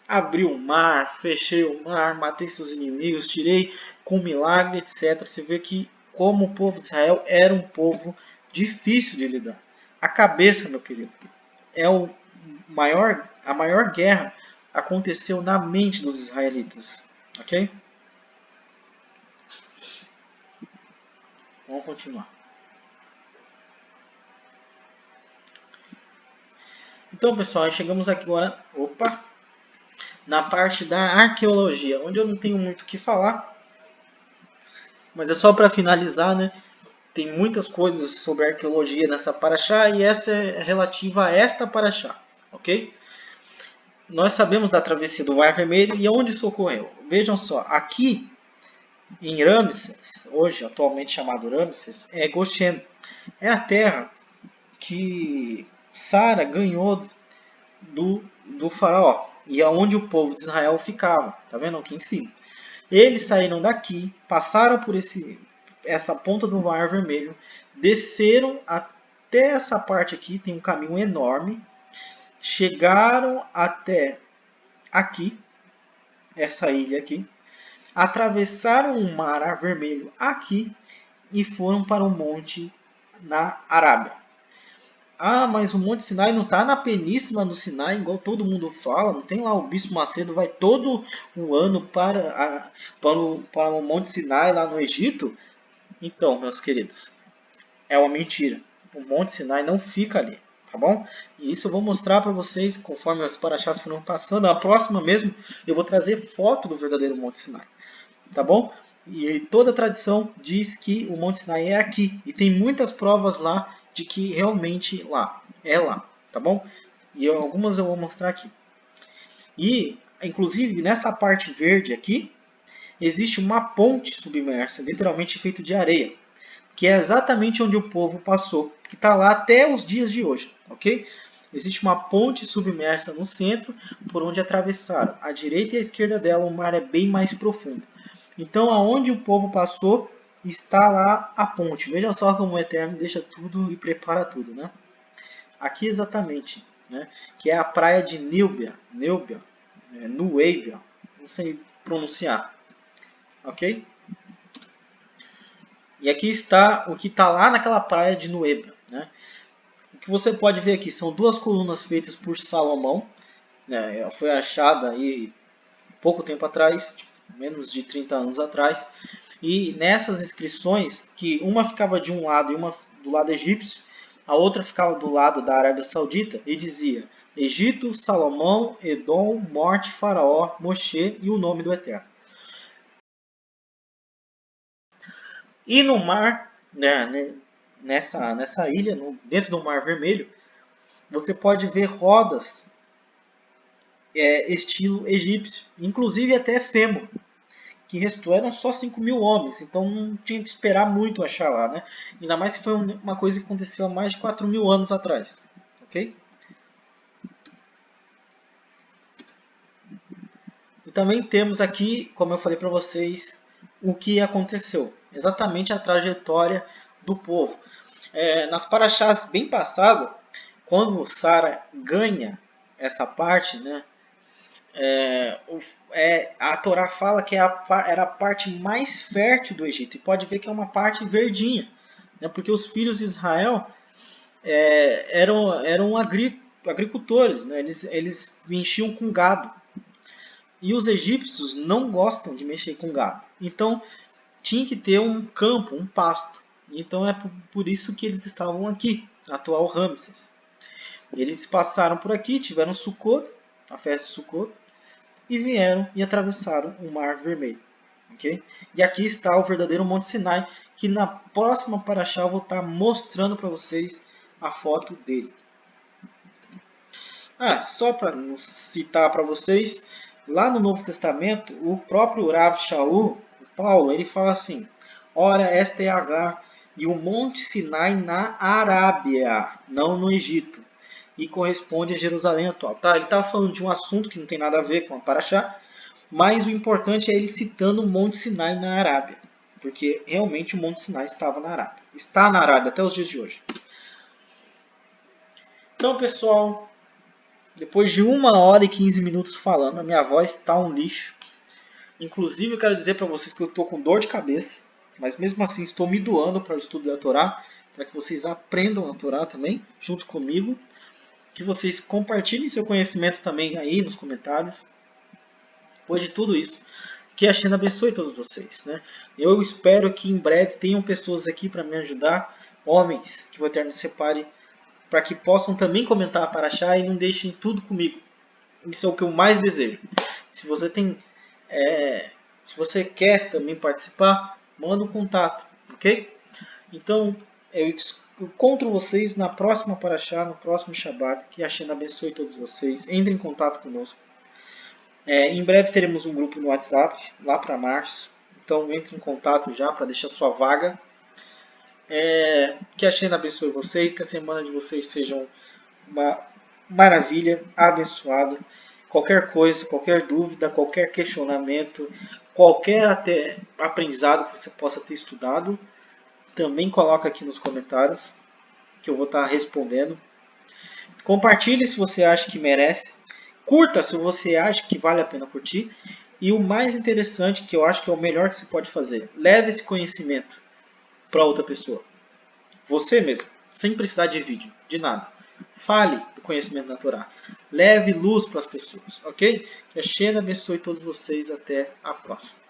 Abri o mar, fechei o mar, matei seus inimigos, tirei com milagre, etc. Você vê que como o povo de Israel era um povo difícil de lidar. A cabeça, meu querido, é a maior guerra aconteceu na mente dos israelitas. Ok? Vamos continuar. Então, pessoal, chegamos aqui agora na parte da arqueologia, onde eu não tenho muito o que falar, mas é só para finalizar, né? Tem muitas coisas sobre arqueologia nessa paraxá e essa é relativa a esta paraxá, ok? Nós sabemos da travessia do Mar Vermelho e onde isso ocorreu. Vejam só, aqui em Ramsés, hoje atualmente chamado Ramsés, é Goshen. É a terra que Sara ganhou do faraó e é onde o povo de Israel ficava. Tá vendo aqui em cima? Eles saíram daqui, passaram por essa ponta do Mar Vermelho, desceram até essa parte aqui, tem um caminho enorme, chegaram até aqui, essa ilha aqui, atravessaram o Mar Vermelho aqui e foram para o monte na Arábia. Ah, mas o Monte Sinai não está na península do Sinai, igual todo mundo fala. Não tem lá o Bispo Macedo vai todo o ano para o Monte Sinai lá no Egito? Então, meus queridos, é uma mentira. O Monte Sinai não fica ali, tá bom? E isso eu vou mostrar para vocês conforme as paraxás foram passando. A próxima mesmo eu vou trazer foto do verdadeiro Monte Sinai, tá bom? E toda a tradição diz que o Monte Sinai é aqui. E tem muitas provas lá de que realmente é lá, tá bom? E algumas eu vou mostrar aqui. E, inclusive, nessa parte verde aqui, existe uma ponte submersa, literalmente feita de areia, que é exatamente onde o povo passou, que está lá até os dias de hoje, ok? Existe uma ponte submersa no centro, por onde atravessaram. À direita e à esquerda dela, o mar é bem mais profundo. Então, aonde o povo passou, está lá a ponte. Veja só como o Eterno deixa tudo e prepara tudo, né? Aqui exatamente, né? Que é a praia de Núbia, Nueibia, não sei pronunciar, ok? E aqui está o que está lá naquela praia de Nueibia, né? O que você pode ver aqui são duas colunas feitas por Salomão, né? Ela foi achada aí pouco tempo atrás, menos de 30 anos atrás. E nessas inscrições, que uma ficava de um lado e uma do lado egípcio, a outra ficava do lado da Arábia Saudita, e dizia Egito, Salomão, Edom, morte, Faraó, Moshe e o nome do Eterno. E no mar, né, nessa ilha, dentro do Mar Vermelho, você pode ver rodas estilo egípcio, inclusive até fêmur, que restou eram só 5.000 homens, então não tinha que esperar muito achar lá, né? Ainda mais se foi uma coisa que aconteceu há mais de 4.000 anos atrás, ok? E também temos aqui, como eu falei para vocês, o que aconteceu, exatamente a trajetória do povo. Nas paraxás bem passadas, quando Sara ganha essa parte, né? A Torá fala que era a parte mais fértil do Egito. E pode ver que é uma parte verdinha, né? Porque os filhos de Israel eram agricultores, né? Eles mexiam com gado. E os egípcios não gostam de mexer com gado. Então tinha que ter um campo, um pasto. Então é por isso que eles estavam aqui, na atual Ramsés. Eles passaram por aqui, tiveram Sukkot, a festa de Sukkot, e vieram e atravessaram o Mar Vermelho. Okay? E aqui está o verdadeiro Monte Sinai, que na próxima paraxá eu vou estar mostrando para vocês a foto dele. Só para citar para vocês, lá no Novo Testamento, o próprio Rav Shaul, Paulo, ele fala assim, ora, esta é Agar, e o Monte Sinai na Arábia, não no Egito, e corresponde a Jerusalém atual. Tá? Ele estava falando de um assunto que não tem nada a ver com a paraxá, mas o importante é ele citando o Monte Sinai na Arábia, porque realmente o Monte Sinai estava na Arábia. Está na Arábia até os dias de hoje. Então, pessoal, depois de 1 hora e 15 minutos falando, a minha voz está um lixo. Inclusive, eu quero dizer para vocês que eu estou com dor de cabeça, mas mesmo assim estou me doando para o estudo da Torá, para que vocês aprendam a Torá também, junto comigo. Que vocês compartilhem seu conhecimento também aí nos comentários. Depois de tudo isso, que a Hashem abençoe todos vocês, né? Eu espero que em breve tenham pessoas aqui para me ajudar, homens que o Eterno separe, para que possam também comentar a paraxá e não deixem tudo comigo. Isso é o que eu mais desejo. Se você se você quer também participar, manda um contato, ok? Então, eu encontro vocês na próxima paraxá, no próximo Shabbat. Que a Hashem abençoe todos vocês. Entrem em contato conosco. Em breve teremos um grupo no WhatsApp, lá para março. Então entre em contato já para deixar sua vaga. Que a Hashem abençoe vocês. Que a semana de vocês seja uma maravilha, abençoada. Qualquer coisa, qualquer dúvida, qualquer questionamento, qualquer até aprendizado que você possa ter estudado, também coloca aqui nos comentários, que eu vou estar respondendo. Compartilhe se você acha que merece. Curta se você acha que vale a pena curtir. E o mais interessante, que eu acho que é o melhor que você pode fazer, leve esse conhecimento para outra pessoa. Você mesmo, sem precisar de vídeo, de nada. Fale do conhecimento da Torá. Leve luz para as pessoas, ok? Que a Sheena abençoe todos vocês. Até a próxima.